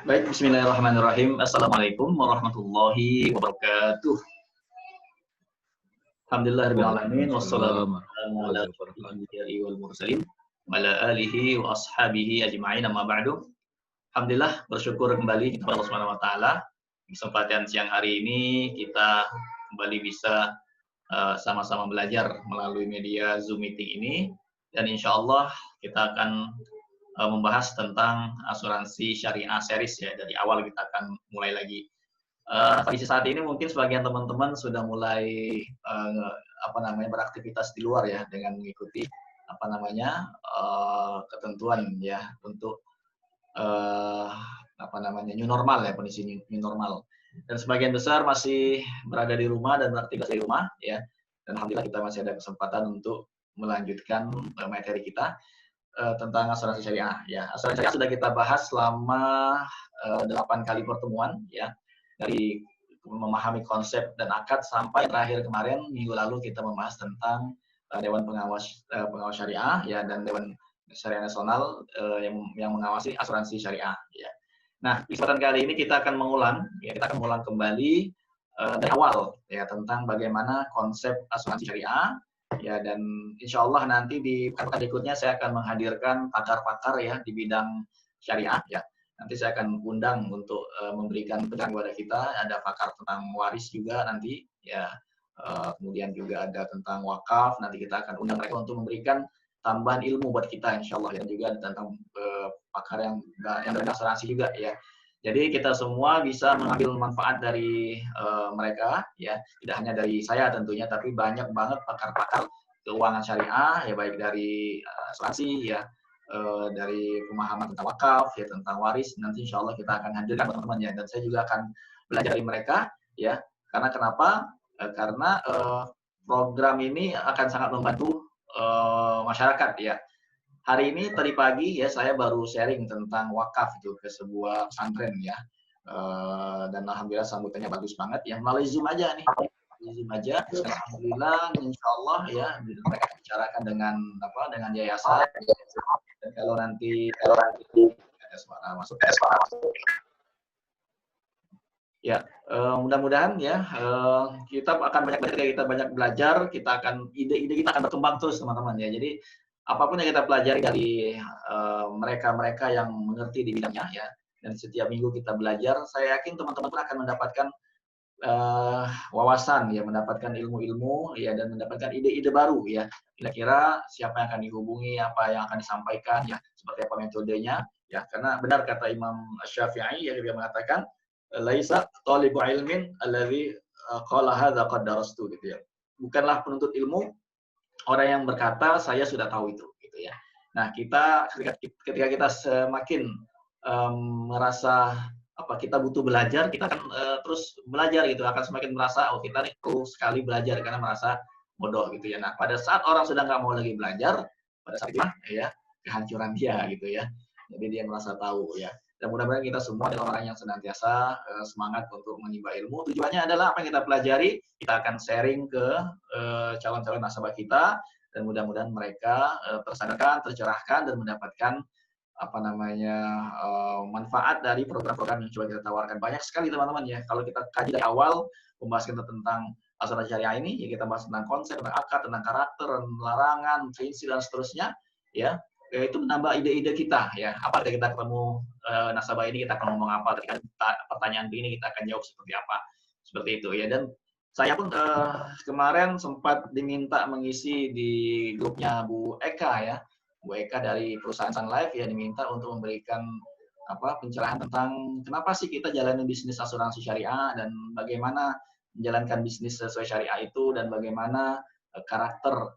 Baik, bismillahirrahmanirrahim. Assalamualaikum warahmatullahi wabarakatuh. Alhamdulillahirabbil alamin wassalatu Waalaikumsalam wassalamu ala warahmatullahi asyrofil wabarakatuh. anbiya'i wal mursalin wa ala alihi wa ashabihi ajma'in amma ba'du. Alhamdulillah bersyukur kembali kepada Allah Subhanahu wa taala. Di kesempatan siang hari ini kita kembali bisa sama-sama belajar melalui media Zoom meeting ini dan insyaallah kita akan membahas tentang asuransi syariah series ya. Dari awal kita akan mulai lagi. Kondisi saat ini mungkin sebagian teman-teman sudah mulai beraktivitas di luar ya dengan mengikuti ketentuan ya untuk new normal ya, kondisi new normal. Dan sebagian besar masih berada di rumah dan beraktivitas di rumah ya. Dan alhamdulillah kita masih ada kesempatan untuk melanjutkan materi kita tentang asuransi syariah ya. Asuransi syariah sudah kita bahas selama 8 kali pertemuan ya. Dari memahami konsep dan akad sampai terakhir kemarin minggu lalu kita membahas tentang Dewan Pengawas Syariah ya dan Dewan Syariah Nasional yang mengawasi asuransi syariah ya. Nah, di kesempatan kali ini kita akan mengulang kembali dari awal ya tentang bagaimana konsep asuransi syariah ya, dan insya Allah nanti di pekan berikutnya saya akan menghadirkan pakar-pakar ya di bidang syariah ya. Nanti saya akan undang untuk memberikan pencerahan kepada kita. Ada pakar tentang waris juga nanti ya. Kemudian juga ada tentang wakaf. Nanti kita akan undang mereka untuk memberikan tambahan ilmu buat kita insya Allah. Dan juga ada tentang pakar yang dari asuransi juga ya. Jadi kita semua bisa mengambil manfaat dari mereka ya. Tidak hanya dari saya tentunya, tapi banyak banget pakar-pakar keuangan syariah ya, baik dari asuransi ya, dari pemahaman tentang wakaf ya, tentang waris. Nanti insya Allah kita akan hadirkan teman-teman ya, dan saya juga akan belajar dari mereka ya. Karena kenapa? Karena program ini akan sangat membantu masyarakat ya. Hari ini tadi pagi ya saya baru sharing tentang wakaf itu ke sebuah pesantren ya. Dan alhamdulillah sambutannya bagus banget ya, melalui Zoom aja nih. Zoom aja. Dan alhamdulillah insyaallah ya mereka bicarakan dengan yayasan. Dan kalau nanti ada suara masuk ya, mudah-mudahan ya kita akan banyak belajar, kita akan ide-ide kita akan berkembang terus teman-teman ya. Jadi apapun yang kita pelajari dari mereka-mereka yang mengerti di bidangnya ya, dan setiap minggu kita belajar, saya yakin teman-teman pun akan mendapatkan wawasan ya, mendapatkan ilmu-ilmu ya, dan mendapatkan ide-ide baru ya. Kira-kira siapa yang akan dihubungi, apa yang akan disampaikan ya, seperti apa metodenya ya. Karena benar kata Imam Syafi'i ya, dia mengatakan laisa thalibu ilmin alladzi qala hadza qad darastu gitu ya. Bukanlah penuntut ilmu orang yang berkata saya sudah tahu itu gitu ya. Nah, ketika kita semakin merasa kita butuh belajar, kita akan terus belajar gitu, akan semakin merasa oh kita nih perlu sekali belajar karena merasa bodoh gitu ya. Nah, pada saat orang sudah nggak mau lagi belajar, pada saat itu ya kehancuran dia gitu ya. Jadi dia merasa tahu ya. Dan mudah-mudahan kita semua adalah orang yang senantiasa semangat untuk menimba ilmu. Tujuannya adalah apa yang kita pelajari, kita akan sharing ke calon-calon nasabah kita, dan mudah-mudahan mereka tersadarkan, tercerahkan, dan mendapatkan manfaat dari program-program yang coba kita tawarkan. Banyak sekali teman-teman ya. Kalau kita kaji dari awal pembahasan tentang asuransi syariah ini, ya kita bahas tentang konsep, tentang akad, tentang karakter, larangan, prinsip dan seterusnya, ya itu menambah ide-ide kita ya. Apa ketika kita ketemu nasabah ini kita akan ngomong apa, ketika pertanyaan ini kita akan jawab seperti apa, seperti itu ya. Dan saya pun kemarin sempat diminta mengisi di grupnya Bu Eka ya. Bu Eka dari perusahaan Sun Life ya, diminta untuk memberikan pencerahan tentang kenapa sih kita jalani bisnis asuransi syariah dan bagaimana menjalankan bisnis sesuai syariah itu, dan bagaimana karakter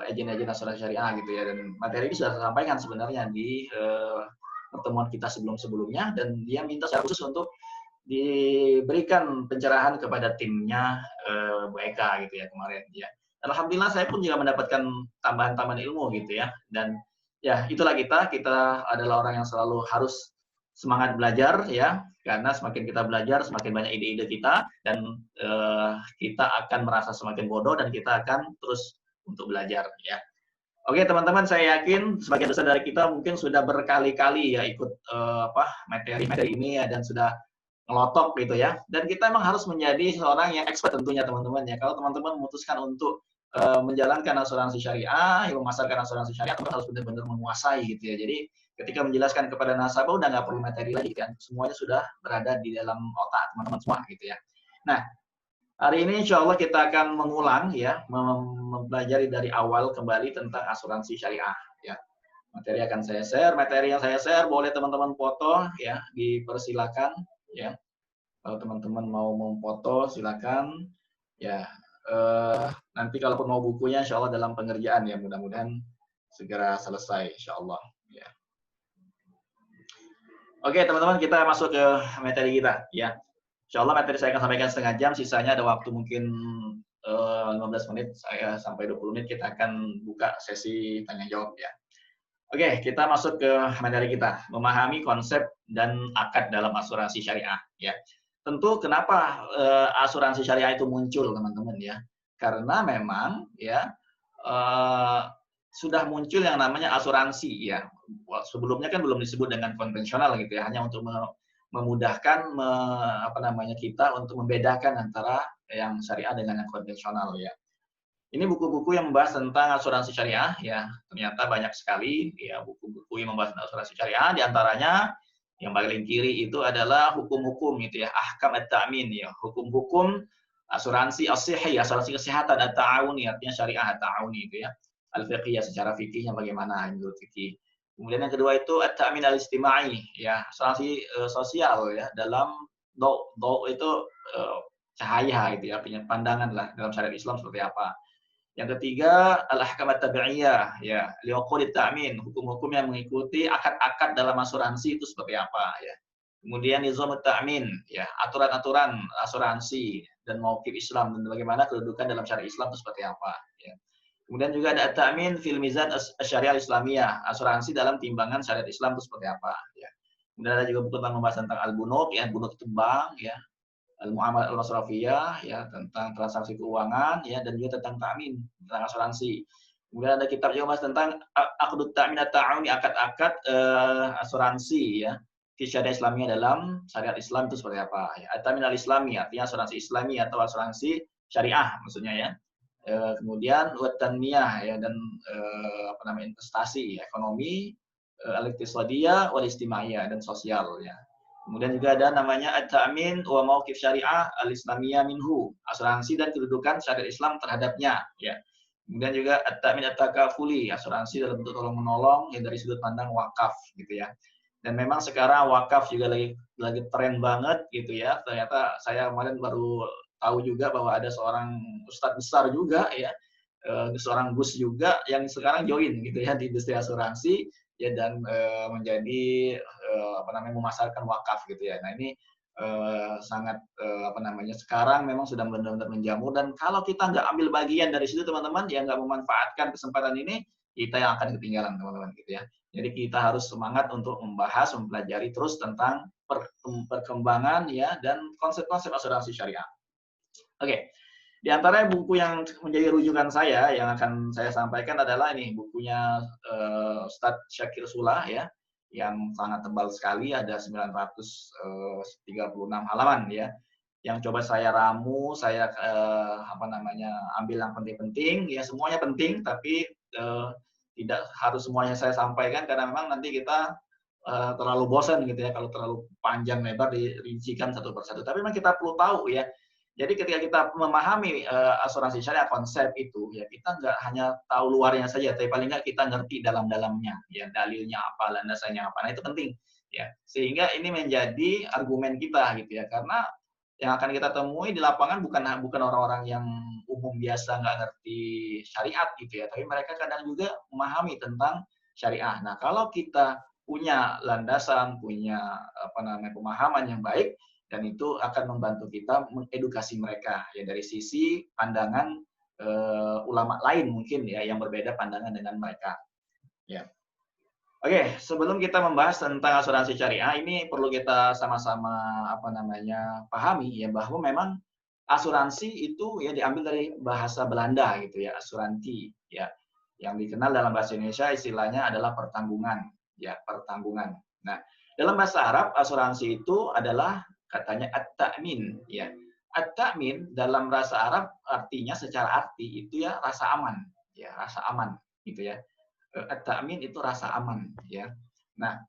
agen-agen asuransi syariah gitu ya. Dan materi ini sudah saya sampaikan sebenarnya di pertemuan kita sebelum-sebelumnya, dan dia minta secara khusus untuk diberikan pencerahan kepada timnya Bu Eka gitu ya kemarin ya. Alhamdulillah saya pun juga mendapatkan tambahan-tambahan ilmu gitu ya. Dan ya itulah kita adalah orang yang selalu harus semangat belajar ya, karena semakin kita belajar semakin banyak ide-ide kita, dan kita akan merasa semakin bodoh dan kita akan terus untuk belajar ya. Oke teman-teman, saya yakin sebagian besar dari kita mungkin sudah berkali-kali ya ikut materi-materi ini ya, dan sudah ngelotok gitu ya. Dan kita emang harus menjadi seorang yang expert tentunya teman-teman ya. Kalau teman-teman memutuskan untuk menjalankan asuransi syariah, yang memasarkan asuransi syariah, teman harus benar-benar menguasai gitu ya. Jadi ketika menjelaskan kepada nasabah udah nggak perlu materi lagi kan, semuanya sudah berada di dalam otak teman-teman semua gitu ya. Nah, hari ini insya Allah kita akan mengulang ya, mempelajari dari awal kembali tentang asuransi syariah ya. Materi akan saya share, materi yang saya share boleh teman-teman foto ya, dipersilakan ya. Kalau teman-teman mau memfoto silakan ya. Nanti kalaupun mau bukunya insya Allah dalam pengerjaan ya, mudah-mudahan segera selesai insya Allah ya. Oke teman-teman, kita masuk ke materi kita ya. Insya Allah materi saya akan sampaikan setengah jam, sisanya ada waktu mungkin 15 menit saya sampai 20 menit kita akan buka sesi tanya jawab ya. Oke, kita masuk ke materi kita, memahami konsep dan akad dalam asuransi syariah ya. Tentu kenapa asuransi syariah itu muncul teman-teman ya? Karena memang ya sudah muncul yang namanya asuransi ya. Sebelumnya kan belum disebut dengan konvensional gitu ya, hanya untuk memudahkan kita untuk membedakan antara yang syariah dengan yang konvensional ya. Ini buku-buku yang membahas tentang asuransi syariah ya, ternyata banyak sekali ya buku-buku yang membahas tentang asuransi syariah, di antaranya yang paling kiri itu adalah hukum-hukum gitu ya, ahkam at-ta'min ya, hukum-hukum asuransi as-sihhi, asuransi kesehatan, at-ta'awuni artinya syariah at-ta'awuni itu ya. Al-fiqhiyah secara fikihnya bagaimana menurut fikih. Kemudian yang kedua itu at-ta'min al-istimai ya, asuransi sosial ya, dalam do itu cahaya itu ya, pandangan lah dalam syariat Islam seperti apa. Yang ketiga, al-ahkam at-tabi'iyah, ya, liuqudit ta'min, hukum-hukum yang mengikuti akad-akad dalam asuransi itu seperti apa, ya. Kemudian nizam ta'min, ya, aturan-aturan asuransi dan mauqif Islam dan bagaimana kedudukan dalam syariat Islam itu seperti apa, ya. Kemudian juga ada at-ta'min fil mizan syariah Islamiyah, asuransi dalam timbangan syariat Islam itu seperti apa, ya. Kemudian ada juga buku tentang membahas tentang al-bunuk, ya, bunuk itu bank, ya, al-muamalah al-masrafiyah ya, tentang transaksi keuangan ya, dan juga tentang ta'min, tentang asuransi. Kemudian ada kitab juga mas tentang aqdut ta'min at-ta'awuni, akad-akad asuransi ya di syariat Islamiyah, dalam syariat Islam itu seperti apa ya. At-ta'min al-islami artinya asuransi Islami atau asuransi syariah maksudnya ya. Kemudian wat tanmiyah ya, dan investasi ekonomi, al-iqtisadiyah wal istimaiyah dan sosial ya. Kemudian juga ada namanya at-ta'min wa mauqif syariah al-islamiyah minhu, asuransi dan kedudukan syariat Islam terhadapnya ya. Kemudian juga at-ta'min at-takafuli, asuransi dalam bentuk tolong menolong ya dari sudut pandang wakaf gitu ya. Dan memang sekarang wakaf juga lagi tren banget gitu ya. Ternyata saya kemarin baru tahu juga bahwa ada seorang ustadz besar juga ya, seorang Gus juga yang sekarang join gitu ya di industri asuransi ya, dan menjadi memasarkan wakaf gitu ya. Nah ini sangat sekarang memang sudah benar-benar menjamur, dan kalau kita nggak ambil bagian dari situ teman-teman, ya nggak memanfaatkan kesempatan ini, kita yang akan ketinggalan teman-teman gitu ya. Jadi kita harus semangat untuk membahas, mempelajari terus tentang perkembangan ya dan konsep-konsep asuransi syariah. Oke. Di antara buku yang menjadi rujukan saya yang akan saya sampaikan adalah ini bukunya Ustadz Syakir Sulah ya, yang sangat tebal sekali, ada 936 halaman ya. Yang coba saya ramu, saya ambil yang penting-penting ya, semuanya penting tapi tidak harus semuanya saya sampaikan karena memang nanti kita terlalu bosan gitu ya kalau terlalu panjang lebar dirincikan satu persatu. Tapi memang kita perlu tahu ya. Jadi ketika kita memahami asuransi syariah, konsep itu ya, kita nggak hanya tahu luarnya saja, tapi paling nggak kita ngerti dalam-dalamnya ya, dalilnya apa, landasannya apa. Nah itu penting ya, sehingga ini menjadi argumen kita gitu ya, karena yang akan kita temui di lapangan bukan orang-orang yang umum biasa nggak ngerti syariat gitu ya, tapi mereka kadang juga memahami tentang syariah. Nah kalau kita punya landasan, punya pemahaman yang baik, dan itu akan membantu kita mengedukasi mereka ya dari sisi pandangan ulama lain mungkin ya, yang berbeda pandangan dengan mereka ya. Oke, sebelum kita membahas tentang asuransi syariah, ini perlu kita sama-sama pahami ya, bahwa memang asuransi itu ya diambil dari bahasa Belanda gitu ya, asuransi ya, yang dikenal dalam bahasa Indonesia istilahnya adalah pertanggungan, ya, pertanggungan. Nah, dalam bahasa Arab asuransi itu adalah katanya at-ta'min, ya. At-ta'min dalam bahasa Arab artinya secara arti itu ya rasa aman, ya, rasa aman gitu ya. At-ta'min itu rasa aman, ya. Nah,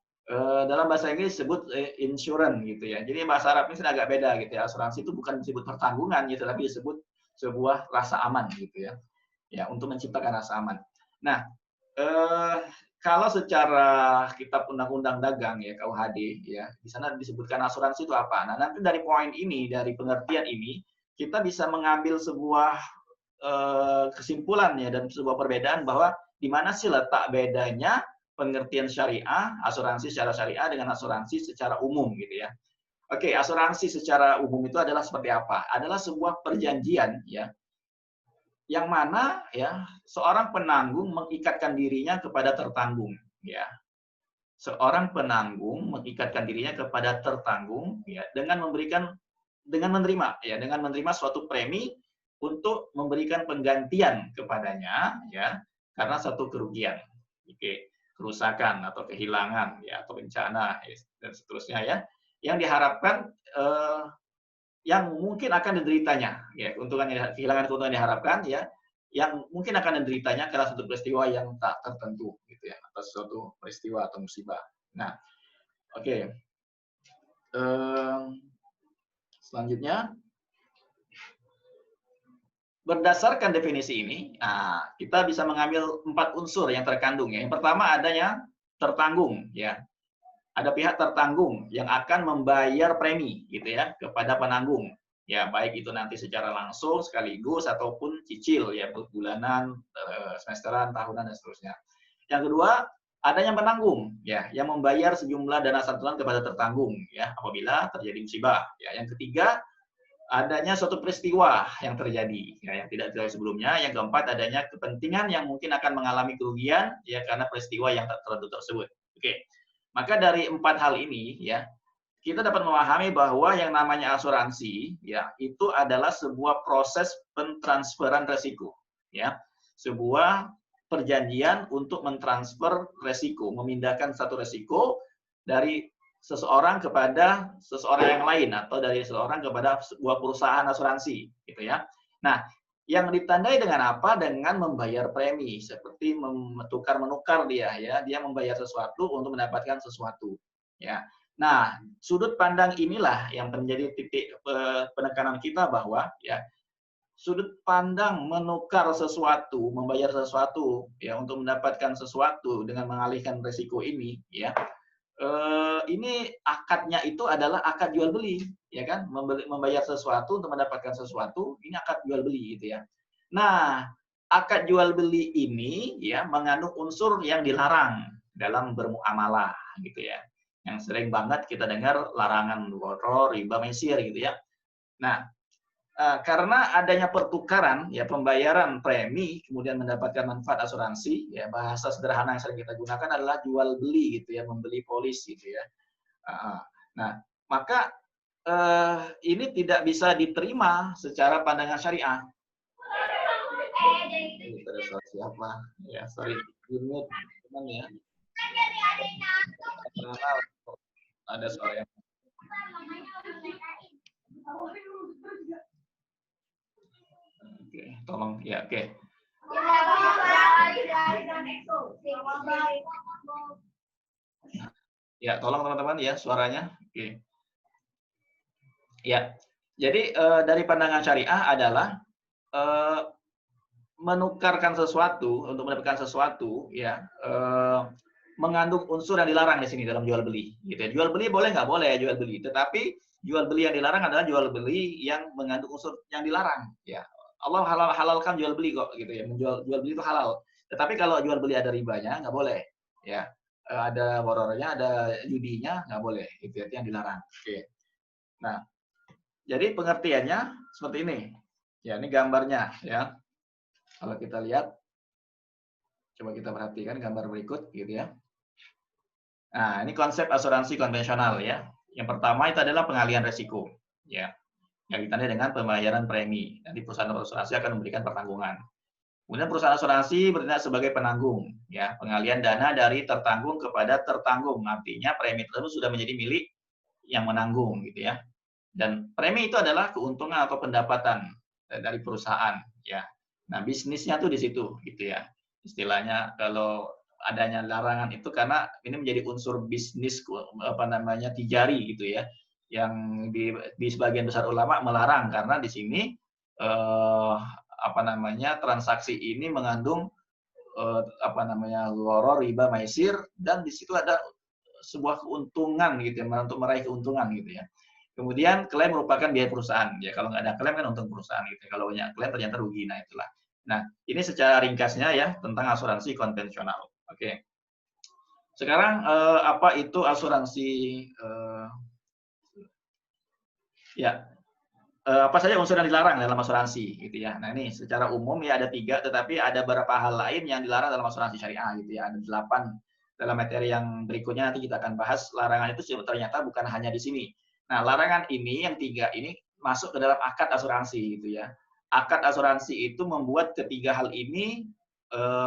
dalam bahasa Inggris disebut insurance gitu ya. Jadi bahasa Arab ini agak beda gitu ya. Asuransi itu bukan disebut pertanggungan gitu, tapi disebut sebuah rasa aman gitu ya. Ya, untuk menciptakan rasa aman. Nah, kalau secara kitab undang-undang dagang ya KUHD ya, di sana disebutkan asuransi itu apa. Nah, nanti dari poin ini, dari pengertian ini, kita bisa mengambil sebuah kesimpulan ya dan sebuah perbedaan bahwa di mana sih letak bedanya pengertian syariah, asuransi secara syariah dengan asuransi secara umum gitu ya. Oke, asuransi secara umum itu adalah seperti apa? Adalah sebuah perjanjian ya yang mana ya seorang penanggung mengikatkan dirinya kepada tertanggung ya. Seorang penanggung mengikatkan dirinya kepada tertanggung ya dengan menerima ya dengan menerima suatu premi untuk memberikan penggantian kepadanya ya karena satu kerugian. Oke, kerusakan atau kehilangan ya atau bencana ya, dan seterusnya ya yang diharapkan yang mungkin akan dideritanya ya kehilangan keuntungan diharapkan ya yang mungkin akan dideritanya karena suatu peristiwa yang tak tertentu gitu ya atau suatu peristiwa atau musibah. Nah, oke. Selanjutnya berdasarkan definisi ini, kita bisa mengambil 4 unsur yang terkandung ya. Yang pertama adanya tertanggung ya. Ada pihak tertanggung yang akan membayar premi gitu ya kepada penanggung. Ya, baik itu nanti secara langsung sekaligus ataupun cicil ya bulanan, semesteran, tahunan dan seterusnya. Yang kedua, adanya penanggung ya yang membayar sejumlah dana santunan kepada tertanggung ya apabila terjadi musibah. Ya, yang ketiga, adanya suatu peristiwa yang terjadi ya yang tidak terjadi sebelumnya. Yang keempat, adanya kepentingan yang mungkin akan mengalami kerugian ya karena peristiwa yang tak tertentu tersebut. Oke. Maka dari 4 hal ini ya, kita dapat memahami bahwa yang namanya asuransi ya itu adalah sebuah proses pentransferan resiko ya. Sebuah perjanjian untuk mentransfer resiko, memindahkan satu resiko dari seseorang kepada seseorang yang lain atau dari seseorang kepada sebuah perusahaan asuransi gitu ya. Nah, yang ditandai dengan apa? Dengan membayar premi, seperti menukar dia ya, dia membayar sesuatu untuk mendapatkan sesuatu ya. Nah, sudut pandang inilah yang menjadi titik penekanan kita bahwa ya sudut pandang menukar sesuatu, membayar sesuatu ya untuk mendapatkan sesuatu dengan mengalihkan resiko ini ya. Ini akadnya itu adalah akad jual beli, ya kan? Membayar sesuatu untuk mendapatkan sesuatu, ini akad jual beli gitu ya. Nah, akad jual beli ini ya mengandung unsur yang dilarang dalam bermuamalah gitu ya. Yang sering banget kita dengar larangan gharar, riba, mesir gitu ya. Nah, karena adanya pertukaran ya pembayaran premi kemudian mendapatkan manfaat asuransi ya bahasa sederhana yang sering kita gunakan adalah jual beli gitu ya membeli polis gitu ya. Nah maka ini tidak bisa diterima secara pandangan syariah. Ini ada suara siapa ya sorry mute teman ya ada suara yang oke, tolong ya oke. Ya, tolong teman-teman ya suaranya. Oke. Ya. Jadi dari pandangan syariah adalah menukarkan sesuatu untuk mendapatkan sesuatu ya mengandung unsur yang dilarang di sini dalam jual beli gitu ya. Jual beli boleh nggak boleh jual beli, tetapi jual beli yang dilarang adalah jual beli yang mengandung unsur yang dilarang ya. Allah halalkan jual beli kok gitu ya. Jual beli itu halal. Tetapi kalau jual beli ada ribanya nggak boleh ya. Ada borornya, ada judinya nggak boleh. Itu yang dilarang. Oke. Nah, jadi pengertiannya seperti ini. Ya, ini gambarnya ya. Kalau kita lihat coba kita perhatikan gambar berikut gitu ya. Nah, ini konsep asuransi konvensional ya. Yang pertama itu adalah pengalihan resiko ya. Yang ditandai dengan pembayaran premi. Nanti perusahaan asuransi akan memberikan pertanggungan. Kemudian perusahaan asuransi bertindak sebagai penanggung, ya, pengalian dana dari tertanggung kepada tertanggung. Artinya premi tersebut sudah menjadi milik yang menanggung, gitu ya. Dan premi itu adalah keuntungan atau pendapatan dari perusahaan, ya. Nah, bisnisnya tuh di situ, gitu ya. Istilahnya kalau adanya larangan itu karena ini menjadi unsur bisnis apa namanya tijari gitu ya. Yang di sebagian besar ulama melarang karena di sini apa namanya transaksi ini mengandung apa namanya gharar, riba, maisir dan di situ ada sebuah keuntungan gitu ya, untuk meraih keuntungan gitu ya. Kemudian klaim merupakan biaya perusahaan. Ya kalau nggak ada klaim kan untung perusahaan gitu. Kalau banyak klaim ternyata rugi. Nah itulah. Nah ini secara ringkasnya ya tentang asuransi konvensional. Oke. Sekarang apa itu asuransi? Ya apa saja unsur yang dilarang dalam asuransi gitu ya. Nah ini secara umum ya ada 3, tetapi ada beberapa hal lain yang dilarang dalam asuransi syariah gitu ya. Ada 8 dalam materi yang berikutnya nanti kita akan bahas. Larangan itu ternyata bukan hanya di sini. Nah larangan ini yang 3 ini masuk ke dalam akad asuransi gitu ya. Akad asuransi itu membuat ketiga hal ini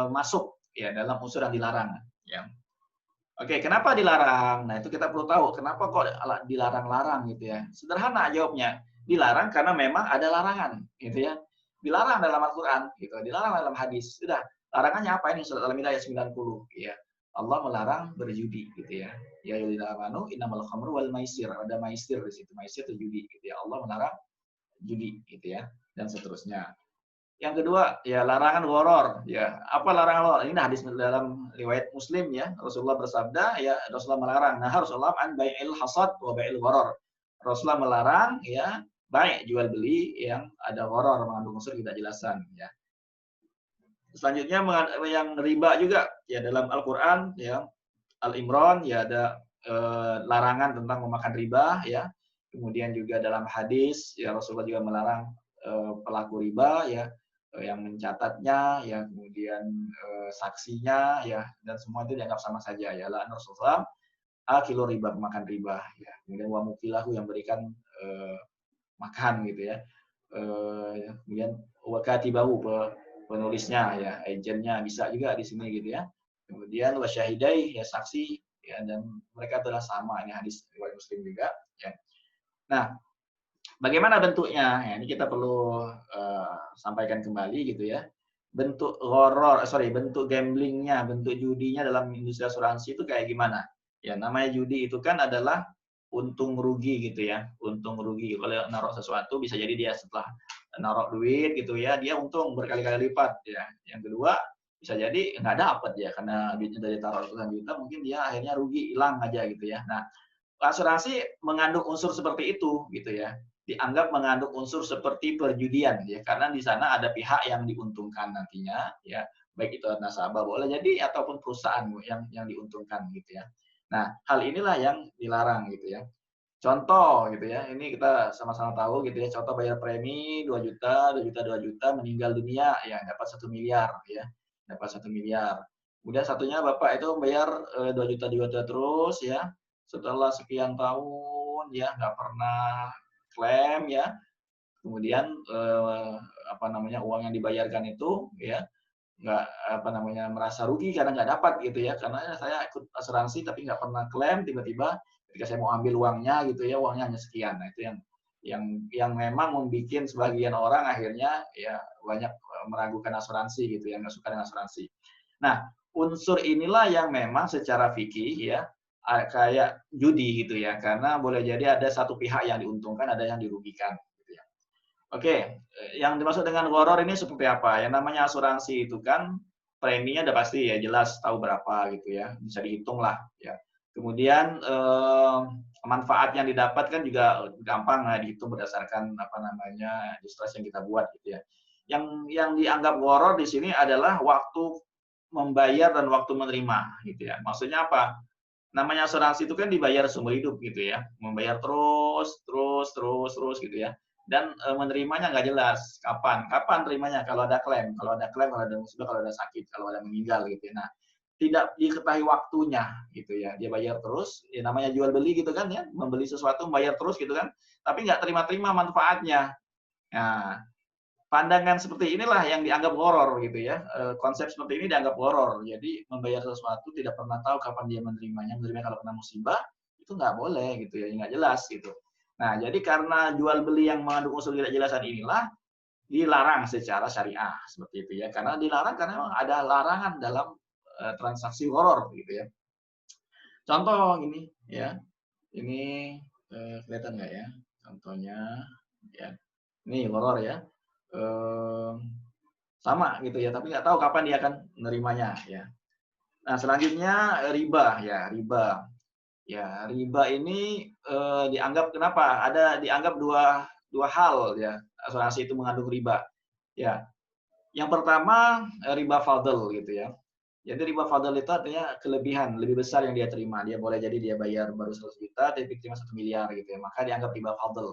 masuk ya dalam unsur yang dilarang. Ya. Oke, kenapa dilarang? Nah, itu kita perlu tahu, kenapa kok dilarang-larang gitu ya. Sederhana jawabnya, dilarang karena memang ada larangan, gitu ya. Dilarang dalam Al-Qur'an, gitu. Dilarang dalam hadis. Sudah, larangannya apa ini? Surat Al-Maidah ayat 90, ya. Allah melarang berjudi, gitu ya. Ya ayyuhallazina amanu innamal khamru wal maisir. Ada maisir di situ. Maisir itu judi, gitu ya. Allah melarang judi, gitu ya. Dan seterusnya. Yang kedua, ya larangan gharar, ya. Apa larangan gharar? Ini hadis dalam riwayat Muslim ya. Rasulullah bersabda, ya Rasulullah melarang. Nah, Rasulullah an bai'il hasad wa bai'il gharar. Rasulullah melarang ya baik jual beli yang ada gharar mengandung unsur ketidakjelasan ya. Selanjutnya yang riba juga ya dalam Al-Qur'an ya Al-Imran ya ada larangan tentang memakan riba ya. Kemudian juga dalam hadis ya Rasulullah juga melarang pelaku riba ya yang mencatatnya ya kemudian saksinya ya dan semua itu dianggap sama saja ya la Rasulullah akilu riba pemakan riba ya kemudian wa mukilahu yang berikan makan gitu ya kemudian wa katibahu penulisnya ya agennya bisa juga di sini gitu ya kemudian wa syahidai ya saksi ya dan mereka adalah sama ini hadis riwayat Muslim juga ya nah bagaimana bentuknya? Ya, ini kita perlu sampaikan kembali gitu ya. Bentuk bentuk gamblingnya, bentuk judinya dalam industri asuransi itu kayak gimana? Ya namanya judi itu kan adalah untung rugi gitu ya, untung rugi. Kalau naruh sesuatu bisa jadi dia setelah naruh duit gitu ya, dia untung berkali-kali lipat ya. Yang kedua bisa jadi nggak dapat ya karena duitnya dari taruh ratusan juta mungkin dia akhirnya rugi hilang aja gitu ya. Nah asuransi mengandung unsur seperti itu gitu ya dianggap mengandung unsur seperti perjudian ya karena di sana ada pihak yang diuntungkan nantinya ya baik itu nasabah boleh jadi ataupun perusahaan yang diuntungkan gitu ya. Nah, hal inilah yang dilarang gitu ya. Contoh gitu ya, ini kita sama-sama tahu gitu ya, contoh bayar premi 2 juta, 2 juta, 2 juta, meninggal dunia ya dapat 1 miliar ya. Dapat 1 miliar. Kemudian satunya Bapak itu bayar 2 juta, 2 juta terus ya. Setelah sekian tahun ya nggak pernah klaim ya. Kemudian apa namanya uang yang dibayarkan itu ya nggak apa namanya merasa rugi karena nggak dapat gitu ya karena saya ikut asuransi tapi nggak pernah klaim tiba-tiba ketika saya mau ambil uangnya gitu ya uangnya hanya sekian nah itu yang memang membuat sebagian orang akhirnya ya banyak meragukan asuransi gitu ya nggak suka dengan asuransi. Nah unsur inilah yang memang secara fikih ya kayak judi gitu ya karena boleh jadi ada satu pihak yang diuntungkan ada yang dirugikan. Oke, yang dimaksud dengan gharar ini seperti apa? Yang namanya asuransi itu kan preminya udah pasti ya jelas tahu berapa gitu ya, bisa dihitung lah ya. Kemudian manfaat yang didapat kan juga gampang lah dihitung berdasarkan apa namanya ilustrasi yang kita buat gitu ya. Yang dianggap gharar di sini adalah waktu membayar dan waktu menerima gitu ya. Maksudnya apa? Namanya asuransi itu kan dibayar seumur hidup gitu ya, membayar terus gitu ya. Dan menerimanya nggak jelas kapan terimanya kalau ada klaim, kalau ada musibah, kalau ada sakit, kalau ada meninggal gitu ya. Nah, tidak diketahui waktunya gitu ya. Dia bayar terus, ya namanya jual beli gitu kan ya, membeli sesuatu bayar terus gitu kan, tapi nggak terima manfaatnya. Nah, pandangan seperti inilah yang dianggap horor gitu ya. Konsep seperti ini dianggap horor. Jadi membayar sesuatu tidak pernah tahu kapan dia menerimanya. Menerima kalau kena musibah itu nggak boleh gitu ya, nggak jelas gitu. Nah, jadi karena jual beli yang mengandung unsur tidak jelasan inilah dilarang secara syariah seperti itu ya. Karena dilarang karena memang ada larangan dalam transaksi horor gitu ya. Contoh ini ya, ini kelihatan nggak ya? Contohnya ya, ini horor ya. Eh, Sama gitu ya, tapi nggak tahu kapan dia akan menerimanya ya. Nah, selanjutnya riba ya, riba. Ya, riba ini dianggap kenapa? Dianggap dua hal ya, asuransi itu mengandung riba. Ya, yang pertama riba fadl gitu ya. Jadi riba fadl itu artinya kelebihan, lebih besar yang dia terima. Dia boleh jadi dia bayar baru 100 juta, tapi terima 1 miliar gitu ya. Maka dianggap riba fadl.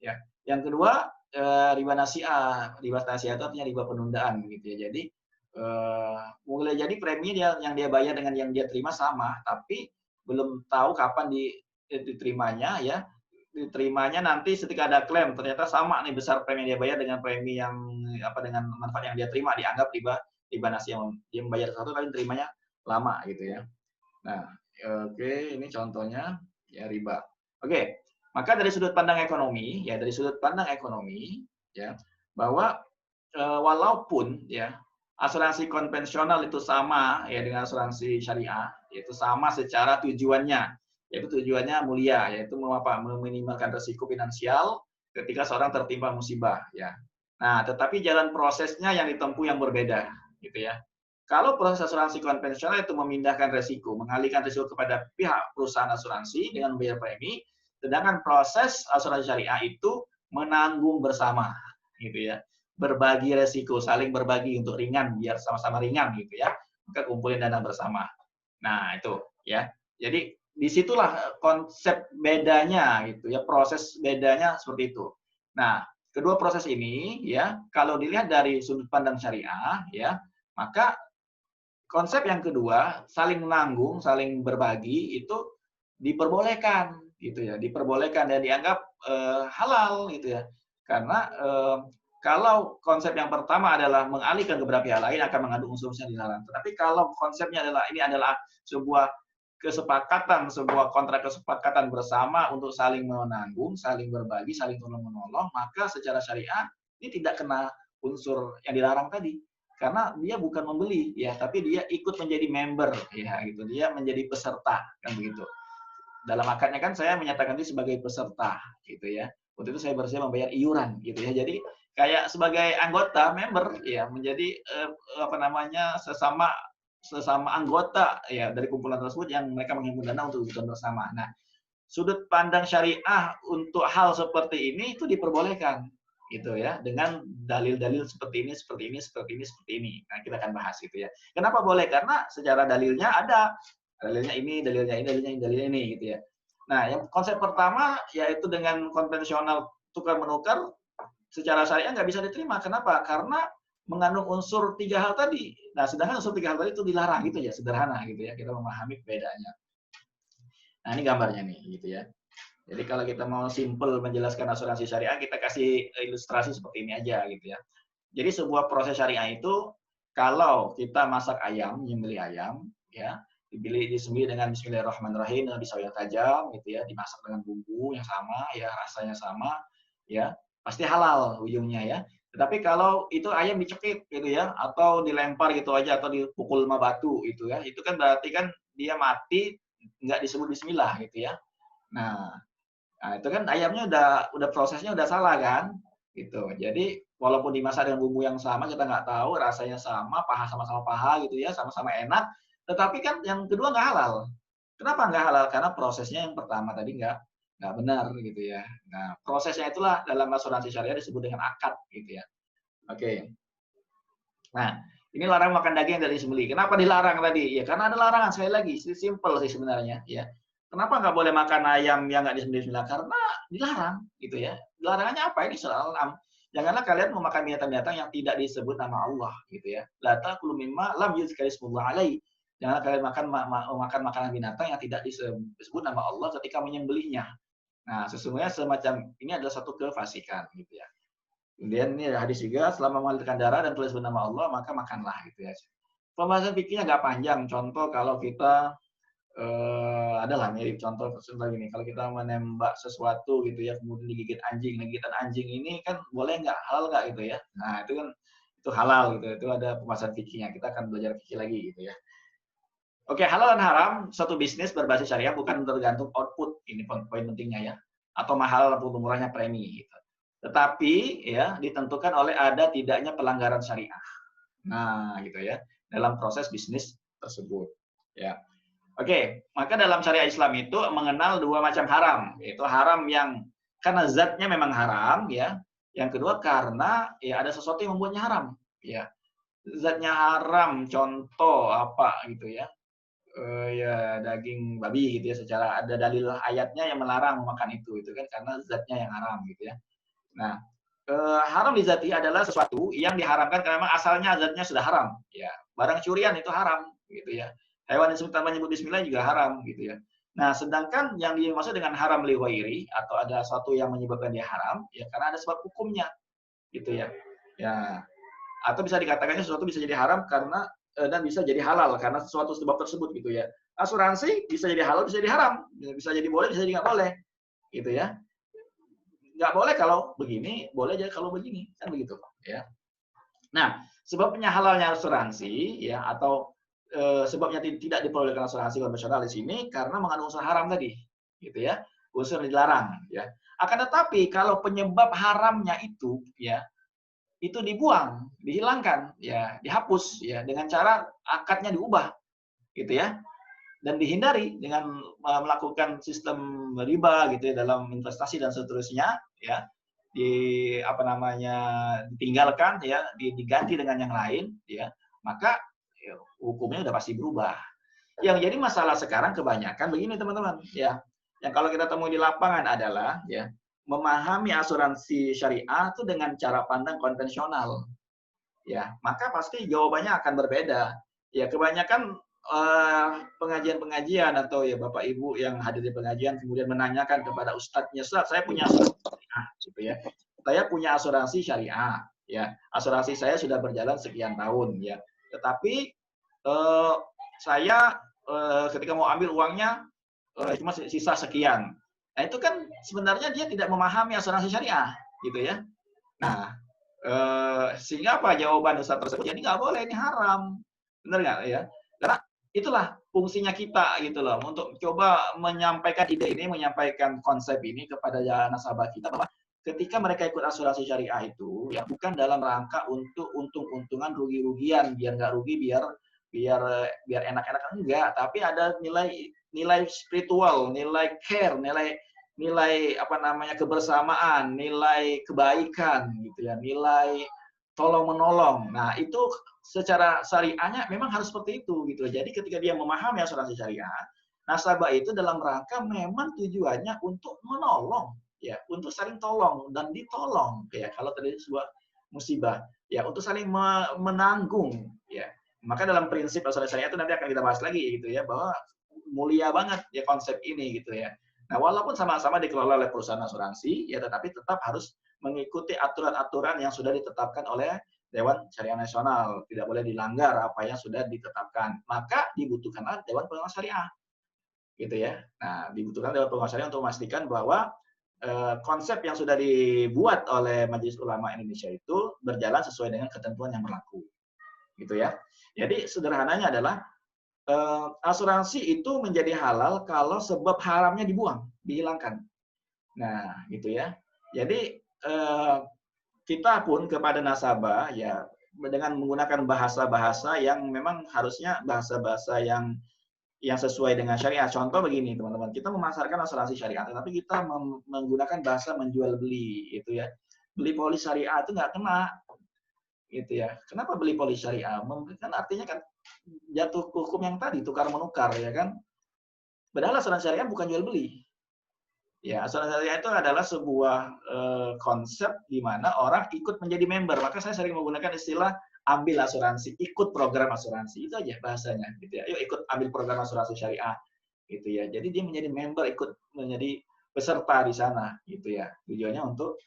Ya. Yang kedua riba nasiah. Riba nasiah itu artinya riba penundaan gitu ya. Jadi boleh jadi premi yang dia bayar dengan yang dia terima sama, tapi belum tahu kapan diterimanya ya. Diterimanya nanti ketika ada klaim ternyata sama nih besar premi yang dia bayar dengan premi yang dengan manfaat yang dia terima, dianggap riba nasiah. Dia membayar satu tapi terimanya lama gitu ya. Nah, oke, ini contohnya ya riba. Oke, maka dari sudut pandang ekonomi ya, bahwa walaupun ya asuransi konvensional itu sama ya dengan asuransi syariah, yaitu sama secara tujuannya, yaitu tujuannya mulia, yaitu meminimalkan risiko finansial ketika seorang tertimpa musibah ya. Nah, tetapi jalan prosesnya yang ditempuh yang berbeda gitu ya. Kalau proses asuransi konvensional itu memindahkan risiko, mengalihkan risiko kepada pihak perusahaan asuransi dengan membayar premi, sedangkan proses asuransi syariah itu menanggung bersama, gitu ya. Berbagi risiko, saling berbagi untuk ringan, biar sama-sama ringan gitu ya. Maka kumpulin dana bersama. Nah, itu ya. Jadi disitulah konsep bedanya gitu ya, proses bedanya seperti itu. Nah, kedua proses ini ya, kalau dilihat dari sudut pandang syariah ya, maka konsep yang kedua, saling menanggung, saling berbagi itu diperbolehkan gitu ya, diperbolehkan dan dianggap halal gitu ya. Karena kalau konsep yang pertama adalah mengalihkan ke pihak lain akan mengandung unsur-unsur yang dilarang. Tetapi kalau konsepnya adalah sebuah kesepakatan, sebuah kontrak kesepakatan bersama untuk saling menanggung, saling berbagi, saling tolong-menolong, maka secara syariah ini tidak kena unsur yang dilarang tadi. Karena dia bukan membeli ya, tapi dia ikut menjadi member ya gitu. Dia menjadi peserta kan begitu. Dalam akadnya kan saya menyatakan ini sebagai peserta gitu ya. Untuk itu saya bersedia membayar iuran gitu ya. Jadi kayak sebagai anggota member ya, menjadi sesama sesama anggota ya dari kumpulan tersebut yang mereka menghimpun dana untuk kebutuhan bersama. Nah, sudut pandang syariah untuk hal seperti ini itu diperbolehkan gitu ya, dengan dalil-dalil seperti ini, seperti ini, seperti ini, seperti ini. Nah, kita akan bahas gitu ya. Kenapa boleh? Karena secara dalilnya ada. Dalilnya ini, dalilnya ini, dalilnya ini, dalilnya ini gitu ya. Nah, yang konsep pertama yaitu dengan konvensional tukar menukar secara syariah nggak bisa diterima. Kenapa? Karena mengandung unsur tiga hal tadi. Nah, sedangkan unsur tiga hal tadi itu dilarang gitu ya, sederhana gitu ya. Kita memahami bedanya. Nah, ini gambarnya nih gitu ya. Jadi kalau kita mau simple menjelaskan asuransi syariah, kita kasih ilustrasi seperti ini aja gitu ya. Jadi sebuah proses syariah itu kalau kita masak ayam, nyembelih ayam, ya, disembelih dengan Bismillahirrahmanirrahim dengan pisau yang tajam, gitu ya, dimasak dengan bumbu yang sama, ya, rasanya sama, ya, pasti halal ujungnya ya. Tetapi kalau itu ayam dicekik gitu ya, atau dilempar gitu aja, atau dipukul sama batu gitu ya, itu kan berarti kan dia mati nggak disebut Bismillah gitu ya. Nah, itu kan ayamnya udah prosesnya udah salah kan, gitu. Jadi walaupun dimasak dengan bumbu yang sama, kita nggak tahu rasanya sama, paha sama-sama paha gitu ya, sama-sama enak, tetapi kan yang kedua nggak halal. Kenapa nggak halal? Karena prosesnya yang pertama tadi nggak benar gitu ya. Nah, prosesnya itulah dalam asuransi syariah disebut dengan akad gitu ya. Oke. Nah, ini larang makan daging dari sembelih. Kenapa dilarang tadi? Ya karena ada larangan, sekali lagi, simple sih sebenarnya ya. Kenapa nggak boleh makan ayam yang nggak disembelih? Karena dilarang gitu ya. Larangannya apa? Ini soal alam. Janganlah kalian memakan binatang-binatang yang tidak disebut nama Allah gitu ya. La ta'kulu mimma lam yuzkar ismullah alaihi. Janganlah kalian makan makanan binatang yang tidak disebut nama Allah ketika menyembelihnya. Nah, sesungguhnya semacam ini adalah satu kefasikan gitu ya. Kemudian ini ada hadis juga, selama mengalirkan darah dan tulis bernama Allah, maka makanlah gitu ya. Pembahasan fikihnya agak panjang. Contoh kalau kita adalah mirip contoh contoh gini, kalau kita menembak sesuatu gitu ya, kemudian digigit anjing, nah, gigitan anjing ini kan boleh nggak, halal nggak gitu ya. Nah itu kan itu halal gitu, itu ada pembahasan fikihnya. Kita akan belajar fikih lagi gitu ya. Oke, halal dan haram suatu bisnis berbasis syariah bukan tergantung output, ini poin pentingnya ya, atau mahal atau murahnya premi gitu. Tetapi ya ditentukan oleh ada tidaknya pelanggaran syariah. Nah, gitu ya, dalam proses bisnis tersebut. Ya. Oke, maka dalam syariat Islam itu mengenal dua macam haram, yaitu haram yang karena zatnya memang haram ya. Yang kedua karena ya ada sesuatu yang membuatnya haram, ya. Zatnya haram, contoh apa gitu ya. Ya daging babi gitu ya, secara ada dalil ayatnya yang melarang makan itu kan karena zatnya yang haram gitu ya. Nah, haram di zati adalah sesuatu yang diharamkan karena memang asalnya zatnya sudah haram, ya. Barang curian itu haram, gitu ya. Hewan yang tanpa menyebut bismillah juga haram, gitu ya. Nah, sedangkan yang dimaksud dengan haram li ghairi atau ada sesuatu yang menyebabkan dia haram, ya karena ada sebab hukumnya, gitu ya. Ya, atau bisa dikatakannya sesuatu bisa jadi haram karena dan bisa jadi halal karena sesuatu sebab tersebut, gitu ya. Asuransi bisa jadi halal, bisa jadi haram, bisa jadi boleh, bisa jadi nggak boleh, gitu ya. Nggak boleh kalau begini, boleh aja kalau begini, kan begitu, ya. Nah, sebabnya halalnya asuransi, ya, atau sebabnya tidak diperbolehkan asuransi konvensional di sini karena mengandung unsur haram tadi, gitu ya, unsur dilarang, ya. Akan tetapi kalau penyebab haramnya itu, ya, itu dibuang, dihilangkan, ya, dihapus, ya, dengan cara akadnya diubah, gitu ya, dan dihindari dengan melakukan sistem riba gitu ya dalam investasi dan seterusnya ya di apa namanya ditinggalkan ya diganti dengan yang lain ya maka ya, hukumnya udah pasti berubah. Yang jadi masalah sekarang kebanyakan begini teman-teman ya yang kalau kita temui di lapangan adalah ya memahami asuransi syariah itu dengan cara pandang konvensional ya maka pasti jawabannya akan berbeda ya kebanyakan pengajian-pengajian atau ya Bapak Ibu yang hadir di pengajian kemudian menanyakan kepada ustadznya, Ustadz, saya punya asuransi syariah, gitu ya. Saya punya asuransi syariah, ya. Asuransi saya sudah berjalan sekian tahun, ya. Tetapi saya ketika mau ambil uangnya cuma sisa sekian. Nah itu kan sebenarnya dia tidak memahami asuransi syariah, gitu ya. Nah sehingga apa jawaban ustadz tersebut? Jadi nggak boleh, ini haram, benar nggak ya? Karena itulah fungsinya kita gitu loh untuk coba menyampaikan ide ini, menyampaikan konsep ini kepada nasabah kita bahwa ketika mereka ikut asuransi syariah itu ya bukan dalam rangka untuk untung-untungan rugi-rugian biar nggak rugi biar biar biar enak-enak enggak tapi ada nilai nilai spiritual, nilai care, nilai nilai apa namanya kebersamaan, nilai kebaikan gitu ya, nilai tolong menolong. Nah, itu secara syariahnya memang harus seperti itu gitu. Jadi ketika dia memahami asuransi syariah, nasabah itu dalam rangka memang tujuannya untuk menolong ya, untuk saling tolong dan ditolong ya. Kalau terjadi sebuah musibah ya untuk saling menanggung ya. Maka dalam prinsip asuransi syariah itu nanti akan kita bahas lagi gitu ya bahwa mulia banget ya konsep ini gitu ya. Nah, walaupun sama-sama dikelola oleh perusahaan asuransi, ya tetapi tetap harus mengikuti aturan-aturan yang sudah ditetapkan oleh Dewan Syariah Nasional. Tidak boleh dilanggar apa yang sudah ditetapkan. Maka dibutuhkanlah Dewan Pengawas Syariah. Gitu ya. Nah, dibutuhkan Dewan Pengawas Syariah untuk memastikan bahwa konsep yang sudah dibuat oleh Majelis Ulama Indonesia itu berjalan sesuai dengan ketentuan yang berlaku. Gitu ya. Jadi sederhananya adalah asuransi itu menjadi halal kalau sebab haramnya dibuang, dihilangkan. Nah, gitu ya. Jadi kita pun kepada nasabah ya dengan menggunakan bahasa-bahasa yang memang harusnya bahasa-bahasa yang sesuai dengan syariah. Contoh begini, teman-teman, kita memasarkan asuransi syariah, tapi kita menggunakan bahasa menjual beli, gitu ya. Beli polis syariah itu nggak kena, gitu ya. Kenapa beli polis syariah? Kan artinya kan jatuh hukum yang tadi tukar menukar ya kan. Padahal asuransi syariah bukan jual beli. Ya, asuransi syariah itu adalah sebuah konsep di mana orang ikut menjadi member. Maka saya sering menggunakan istilah ambil asuransi, ikut program asuransi. Itu aja bahasanya gitu ya. Yuk ikut ambil program asuransi syariah gitu ya. Jadi dia menjadi member, ikut menjadi peserta di sana gitu ya. Tujuannya untuk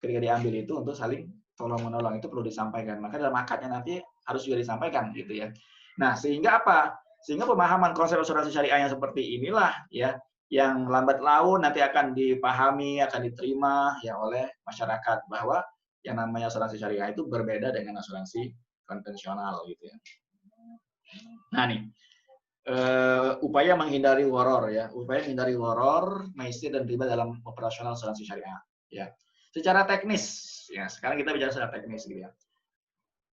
ketika diambil itu untuk saling tolong menolong, itu perlu disampaikan. Maka dalam akadnya nanti harus juga disampaikan gitu ya. Nah, sehingga apa? Sehingga pemahaman konsep asuransi syariah yang seperti inilah ya yang lambat laun nanti akan dipahami, akan diterima ya oleh masyarakat bahwa yang namanya asuransi syariah itu berbeda dengan asuransi konvensional gitu ya. Nah nih, upaya menghindari horor ya, upaya menghindari horor, maisir dan riba dalam operasional asuransi syariah ya. Secara teknis ya, sekarang kita bicara secara teknis gitu ya.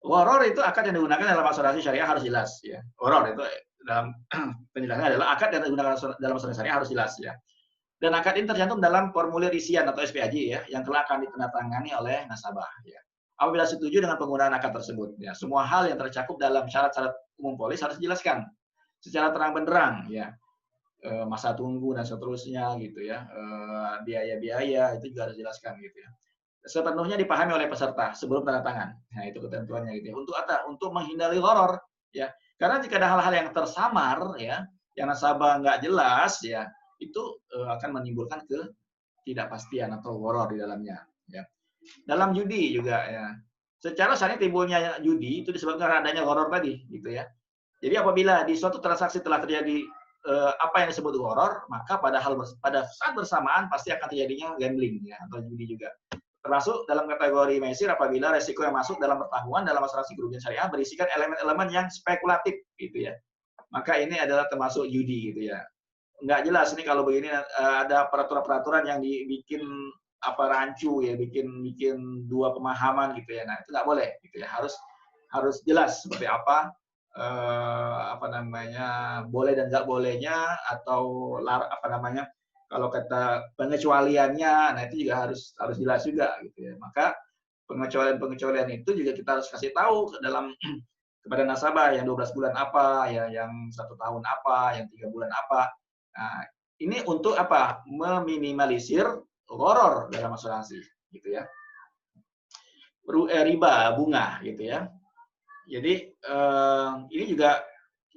Horor itu akad yang digunakan dalam asuransi syariah harus jelas ya. Horor itu dalam penjelasannya adalah akad yang digunakan dalam asuransi syariah harus jelas ya. Dan akad ini tercantum dalam formulir isian atau SPAJ ya, yang telah akan ditandatangani oleh nasabah ya. Apabila setuju dengan penggunaan akad tersebut ya, semua hal yang tercakup dalam syarat-syarat umum polis harus dijelaskan secara terang benderang ya. Masa tunggu dan seterusnya gitu ya, biaya-biaya itu juga harus dijelaskan gitu ya. Sepenuhnya dipahami oleh peserta sebelum tanda tangan. Nah, itu ketentuannya gitu ya. Untuk apa? Untuk menghindari horor ya. Karena jika ada hal-hal yang tersamar ya, yang nasabah nggak jelas ya, itu akan menimbulkan ketidakpastian atau horor di dalamnya ya. Dalam judi juga ya. Secara saat ini timbulnya judi itu disebabkan adanya horor tadi gitu ya. Jadi apabila di suatu transaksi telah terjadi apa yang disebut horor, maka pada saat bersamaan pasti akan terjadinya gambling ya atau judi juga. Termasuk dalam kategori maisir apabila resiko yang masuk dalam pertahuan dalam asuransi kerugian syariah berisikan elemen-elemen yang spekulatif gitu ya. Maka ini adalah termasuk judi gitu ya. Nggak jelas ini kalau begini ada peraturan-peraturan yang dibikin apa rancu ya, bikin dua pemahaman gitu ya. Nah, itu nggak boleh gitu ya. Harus jelas seperti apa namanya boleh dan nggak bolehnya atau apa namanya kalau kata pengecualiannya, nah itu juga harus jelas juga gitu ya. Maka pengecualian itu juga kita harus kasih tahu dalam kepada nasabah yang 12 bulan apa, ya yang 1 tahun apa, yang 3 bulan apa. Nah, ini untuk apa? Meminimalisir horor dalam asuransi gitu ya. Riba bunga gitu ya. Jadi ini juga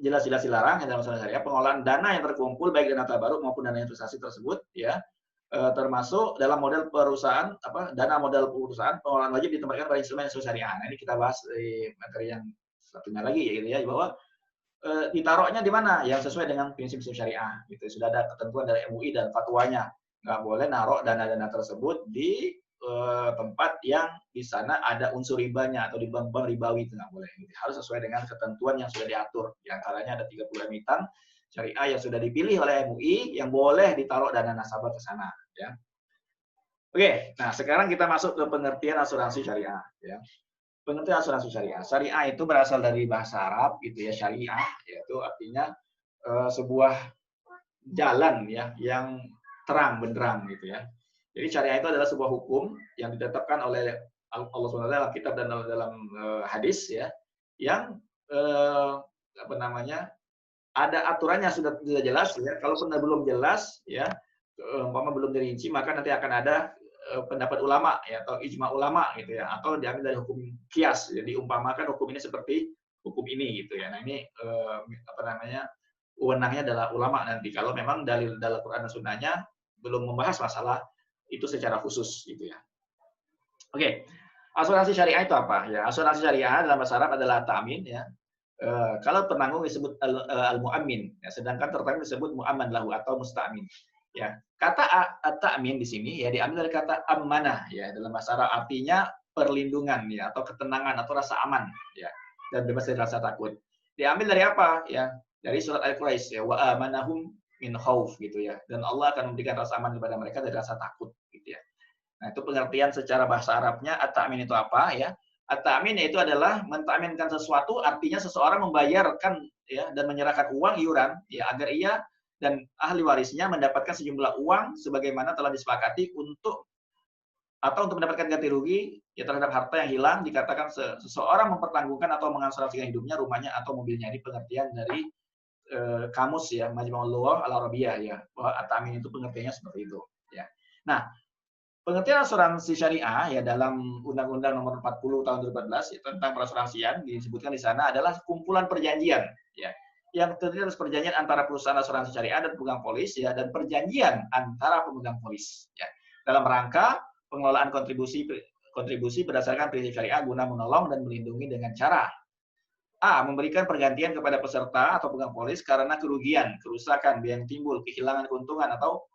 jelas-jelas dilarang dalam asuransi syariah pengelolaan dana yang terkumpul baik dana tabaruk maupun dana investasi tersebut ya termasuk dalam model perusahaan dana modal perusahaan pengelolaan wajib ditempatkan pada instrumen asuransi syariah. Nah, ini kita bahas di materi yang satunya lagi ya gitu ya bahwa ditaruhnya di mana yang sesuai dengan prinsip syariah gitu. Sudah ada ketentuan dari MUI dan fatwanya. Nggak boleh naruh dana-dana tersebut di tempat yang di sana ada unsur ribanya atau di bank-bank ribawi, itu nggak boleh. Harus sesuai dengan ketentuan yang sudah diatur. Di antaranya ada 30 emiten syariah yang sudah dipilih oleh MUI yang boleh ditaruh dana nasabah ke sana. Ya. Oke, nah sekarang kita masuk ke pengertian asuransi syariah. Ya. Pengertian asuransi syariah. Syariah itu berasal dari bahasa Arab, gitu ya. Syariah, yaitu artinya sebuah jalan ya yang terang benderang, gitu ya. Jadi syariah itu adalah sebuah hukum yang ditetapkan oleh Allah SWT dalam kitab dan dalam hadis ya, yang apa namanya ada aturannya sudah jelas ya. Kalau belum jelas ya, umpama belum dirinci, maka nanti akan ada pendapat ulama ya atau ijma ulama gitu ya, atau diambil dari hukum kias. Jadi umpamakan hukum ini seperti hukum ini gitu ya. Nah ini apa namanya wewenangnya adalah ulama nanti. Kalau memang dalil dalam Quran dan Sunnahnya belum membahas masalah itu secara khusus gitu ya. Oke, asuransi syariah itu apa ya? Asuransi syariah dalam bahasa Arab adalah ta'min ya. Kalau penanggung disebut al-mu'ammin, ya, sedangkan tertanggung disebut mu'amman lahu atau musta'min. Ya, kata at-ta'min di sini ya diambil dari kata amanah ya dalam bahasa Arab artinya perlindungan ya atau ketenangan atau rasa aman ya dan bebas dari rasa takut. Diambil dari apa ya? Dari surat Al-Quraish ya wa amanahum min khauf gitu ya. Dan Allah akan memberikan rasa aman kepada mereka dari rasa takut gitu ya. Nah, itu pengertian secara bahasa Arabnya at-ta'min itu apa ya? At-ta'min itu adalah mentaminkan sesuatu artinya seseorang membayarkan ya dan menyerahkan uang iuran ya agar ia dan ahli warisnya mendapatkan sejumlah uang sebagaimana telah disepakati untuk mendapatkan ganti rugi ya terhadap harta yang hilang dikatakan seseorang mempertanggungan atau mengasuransikan hidupnya, rumahnya atau mobilnya. Ini pengertian dari kamus ya Majmu'ul Lughah Al-Arabiyah ya bahwa at-ta'min itu pengertiannya seperti itu ya. Nah, pengertian asuransi syariah ya dalam Undang-Undang Nomor 40 Tahun 2014 ya, tentang perasuransian disebutkan di sana adalah kumpulan perjanjian ya yang terdiri atas perjanjian antara perusahaan asuransi syariah dan pemegang polis ya dan perjanjian antara pemegang polis ya dalam rangka pengelolaan kontribusi berdasarkan prinsip syariah guna menolong dan melindungi dengan cara A. Memberikan pergantian kepada peserta atau pegang polis karena kerugian, kerusakan, biaya yang timbul, kehilangan keuntungan, atau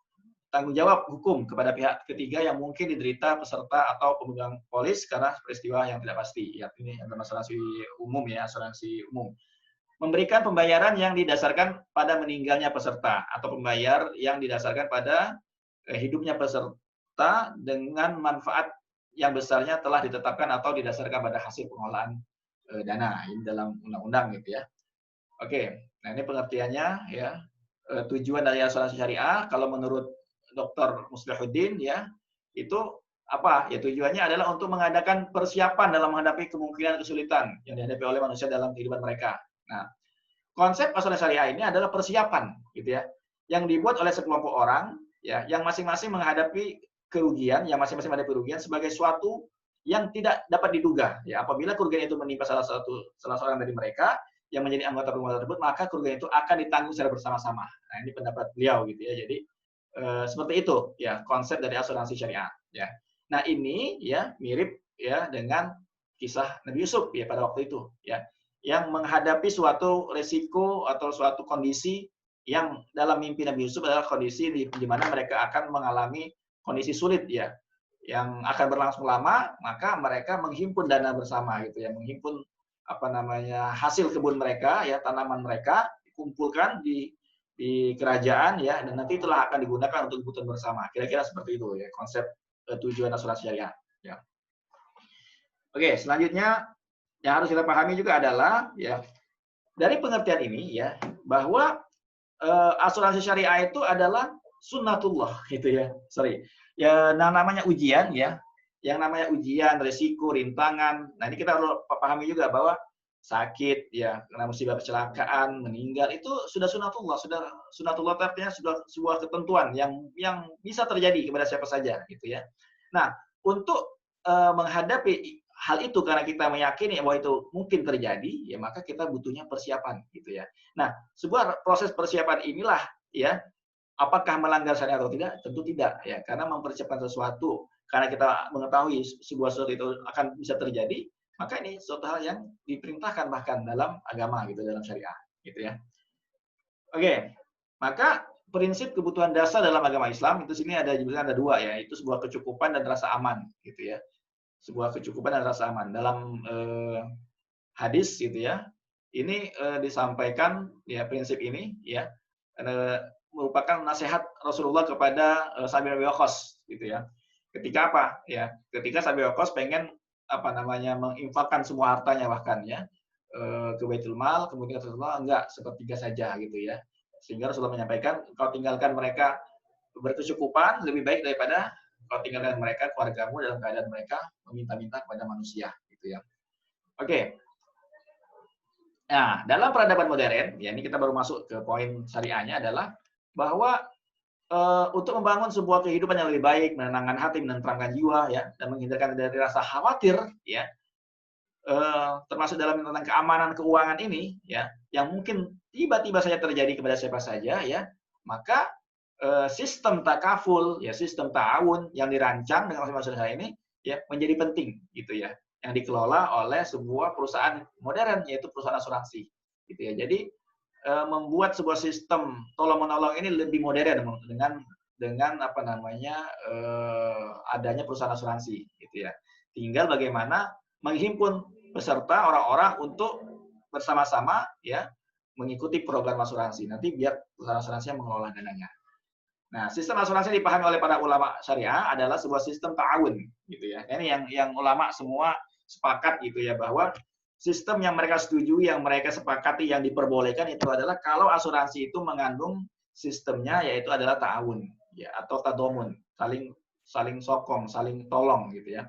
tanggung jawab hukum kepada pihak ketiga yang mungkin diderita peserta atau pemegang polis karena peristiwa yang tidak pasti. Ya, ini adalah asuransi umum ya, asuransi umum. Memberikan pembayaran yang didasarkan pada meninggalnya peserta atau pembayar yang didasarkan pada hidupnya peserta dengan manfaat yang besarnya telah ditetapkan atau didasarkan pada hasil pengelolaan dana ini dalam undang-undang gitu ya. Oke, nah ini pengertiannya ya. Tujuan dari asuransi syariah kalau menurut Dr. Muslihuddin ya, itu apa? Ya tujuannya adalah untuk mengadakan persiapan dalam menghadapi kemungkinan kesulitan yang dihadapi oleh manusia dalam kehidupan mereka. Nah, konsep asuransi syariah ini adalah persiapan gitu ya, yang dibuat oleh sekelompok orang ya, yang masing-masing menghadapi kerugian, yang masing-masing menghadapi kerugian sebagai suatu yang tidak dapat diduga ya. Apabila kerugian itu menimpa salah seorang dari mereka yang menjadi anggota keluarga tersebut, maka kerugian itu akan ditanggung secara bersama-sama. Nah, ini pendapat beliau gitu ya. Jadi seperti itu ya konsep dari asuransi syariah ya. Nah, ini ya mirip ya dengan kisah Nabi Yusuf ya pada waktu itu ya, yang menghadapi suatu resiko atau suatu kondisi yang dalam mimpi Nabi Yusuf adalah kondisi di mana mereka akan mengalami kondisi sulit ya, yang akan berlangsung lama, maka mereka menghimpun dana bersama gitu ya, menghimpun apa namanya hasil kebun mereka ya, tanaman mereka dikumpulkan di kerajaan ya, dan nanti itulah akan digunakan untuk kebutuhan bersama. Kira-kira seperti itu ya konsep tujuan asuransi syariah ya. Oke, selanjutnya yang harus kita pahami juga adalah ya dari pengertian ini ya, bahwa asuransi syariah itu adalah sunnatullah gitu ya. Ya, namanya ujian ya. Yang namanya ujian, resiko, rintangan. Nah, ini kita perlu pahami juga bahwa sakit ya, karena musibah kecelakaan, meninggal itu sudah sunnatullah, artinya sudah sebuah ketentuan yang bisa terjadi kepada siapa saja gitu ya. Nah, untuk menghadapi hal itu karena kita meyakini bahwa itu mungkin terjadi, ya maka kita butuhnya persiapan gitu ya. Nah, sebuah proses persiapan inilah ya, apakah melanggar syariat atau tidak? Tentu tidak ya, karena mempersiapkan sesuatu karena kita mengetahui sebuah sesuatu itu akan bisa terjadi, maka ini suatu hal yang diperintahkan bahkan dalam agama gitu, dalam syariah gitu ya. Oke, maka prinsip kebutuhan dasar dalam agama Islam itu sini ada dua ya, itu sebuah kecukupan dan rasa aman gitu ya. Sebuah kecukupan dan rasa aman dalam hadis gitu ya. Ini disampaikan ya prinsip ini ya merupakan nasihat Rasulullah kepada Sa'd bin Abi Waqqas gitu ya. Ketika apa? Ya, ketika Sa'd bin Abi Waqqas pengen apa namanya menginfakkan semua hartanya bahkan ya ke Baitul Mal, kemudian Rasulullah enggak, sepertiga saja gitu ya. Sehingga Rasulullah menyampaikan, kau tinggalkan mereka berkecukupan lebih baik daripada kau tinggalkan mereka, keluargamu dalam keadaan mereka meminta-minta kepada manusia gitu ya. Oke. Nah, dalam peradaban modern, ya ini kita baru masuk ke poin syariahnya adalah bahwa untuk membangun sebuah kehidupan yang lebih baik, menenangkan hati, menenteramkan jiwa, ya, dan menghindarkan dari rasa khawatir, ya, termasuk dalam tentang keamanan keuangan ini, ya, yang mungkin tiba-tiba saja terjadi kepada siapa saja, ya, maka sistem takaful, ya, sistem ta'awun yang dirancang dengan masing-masing ini, ya, menjadi penting, gitu ya, yang dikelola oleh sebuah perusahaan modern, yaitu perusahaan asuransi, gitu ya. Jadi membuat sebuah sistem tolong-menolong ini lebih modern dengan apa namanya adanya perusahaan asuransi, gitu ya. Tinggal bagaimana menghimpun peserta orang-orang untuk bersama-sama ya mengikuti program asuransi. Nanti biar perusahaan asuransi yang mengelola dananya. Nah, sistem asuransi dipahami oleh para ulama syariah adalah sebuah sistem ta'awun, gitu ya. Ini yang ulama semua sepakat gitu ya, bahwa sistem yang mereka setujui, yang mereka sepakati, yang diperbolehkan itu adalah kalau asuransi itu mengandung sistemnya yaitu adalah ta'awun ya, atau tadomun, saling sokong, saling tolong gitu ya.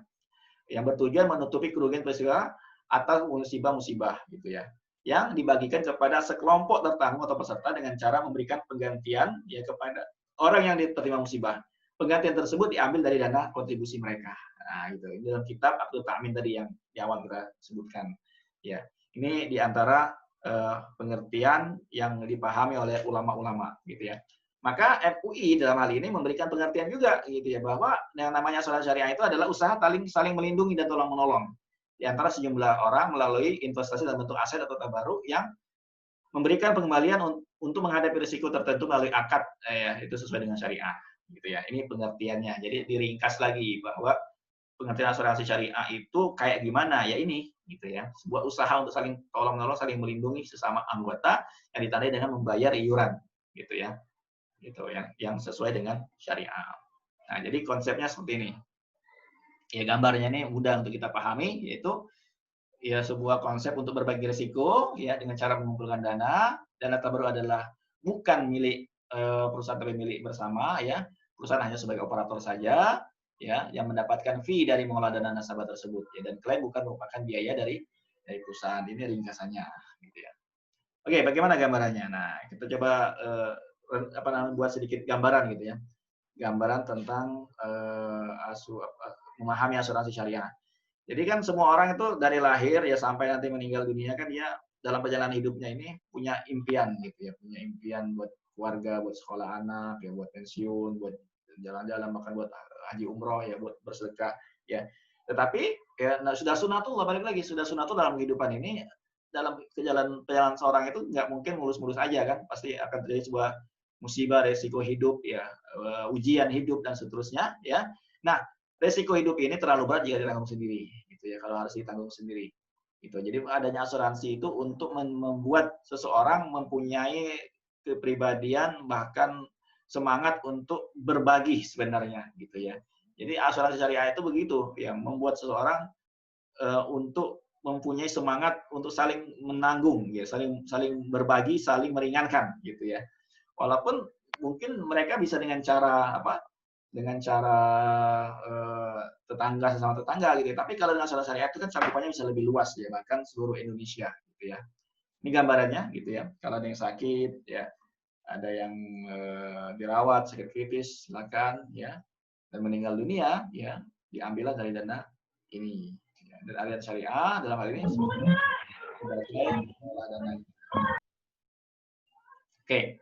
Yang bertujuan menutupi kerugian peristiwa atau musibah-musibah gitu ya, yang dibagikan kepada sekelompok tertentu atau peserta dengan cara memberikan penggantian ya kepada orang yang diterima musibah. Penggantian tersebut diambil dari dana kontribusi mereka. Nah, gitu. Ini dalam kitab Aqdut Ta'min tadi yang di awal kita sebutkan. Ya, ini diantara pengertian yang dipahami oleh ulama-ulama, gitu ya. Maka MUI dalam hal ini memberikan pengertian juga gitu ya, bahwa yang namanya asuransi syariah itu adalah usaha saling melindungi dan tolong menolong di antara sejumlah orang melalui investasi dalam bentuk aset atau tabaruk yang memberikan pengembalian untuk menghadapi risiko tertentu melalui akad ya, itu sesuai dengan syariah gitu ya. Ini pengertiannya. Jadi diringkas lagi bahwa pengertian asuransi syariah itu kayak gimana? Ya ini gitu ya. Sebuah usaha untuk saling tolong menolong, saling melindungi sesama anggota yang ditandai dengan membayar iuran gitu ya. Gitu yang sesuai dengan syariah. Nah, jadi konsepnya seperti ini. Ya gambarnya ini mudah untuk kita pahami, yaitu ya sebuah konsep untuk berbagi risiko ya dengan cara mengumpulkan dana. Dana tabaruk adalah bukan milik perusahaan tapi milik bersama ya. Perusahaan hanya sebagai operator saja ya yang mendapatkan fee dari mengelola dana nasabah tersebut ya, dan klaim bukan merupakan biaya dari perusahaan. Ini ringkasannya gitu ya. Oke, bagaimana gambarannya? Nah, kita coba apa namanya buat sedikit gambaran gitu ya. Gambaran tentang memahami asuransi syariah. Jadi kan semua orang itu dari lahir ya sampai nanti meninggal dunia kan dia dalam perjalanan hidupnya ini punya impian gitu ya, punya impian buat keluarga, buat sekolah anak, ya buat pensiun, buat jalan-jalan, bahkan buat haji umroh ya, buat bersedekah ya. Tetapi ya nah, sudah sunatullah, balik lagi sudah sunatullah dalam kehidupan ini, dalam perjalanan seorang itu nggak mungkin mulus-mulus aja kan, pasti akan terjadi sebuah musibah, resiko hidup ya, ujian hidup dan seterusnya ya. Nah, resiko hidup ini terlalu berat jika ditanggung sendiri, gitu ya. Kalau harus ditanggung sendiri, gitu. Jadi adanya asuransi itu untuk membuat seseorang mempunyai kepribadian bahkan semangat untuk berbagi sebenarnya, gitu ya. Jadi asuransi syariah itu begitu, yang membuat seseorang untuk mempunyai semangat untuk saling menanggung, ya, saling saling berbagi, saling meringankan, gitu ya. Walaupun mungkin mereka bisa dengan cara apa? Dengan cara tetangga sesama tetangga gitu ya. Tapi kalau dengan asuransi syariah itu kan cakupannya bisa lebih luas ya, bahkan seluruh Indonesia gitu ya. Ini gambarannya gitu ya. Kalau ada yang sakit ya, ada yang dirawat sakit kritis, silakan ya. Dan meninggal dunia ya, diambillah dari dana ini. Ya. Dan aliran syariah dalam hal ini adalah dana. Oke.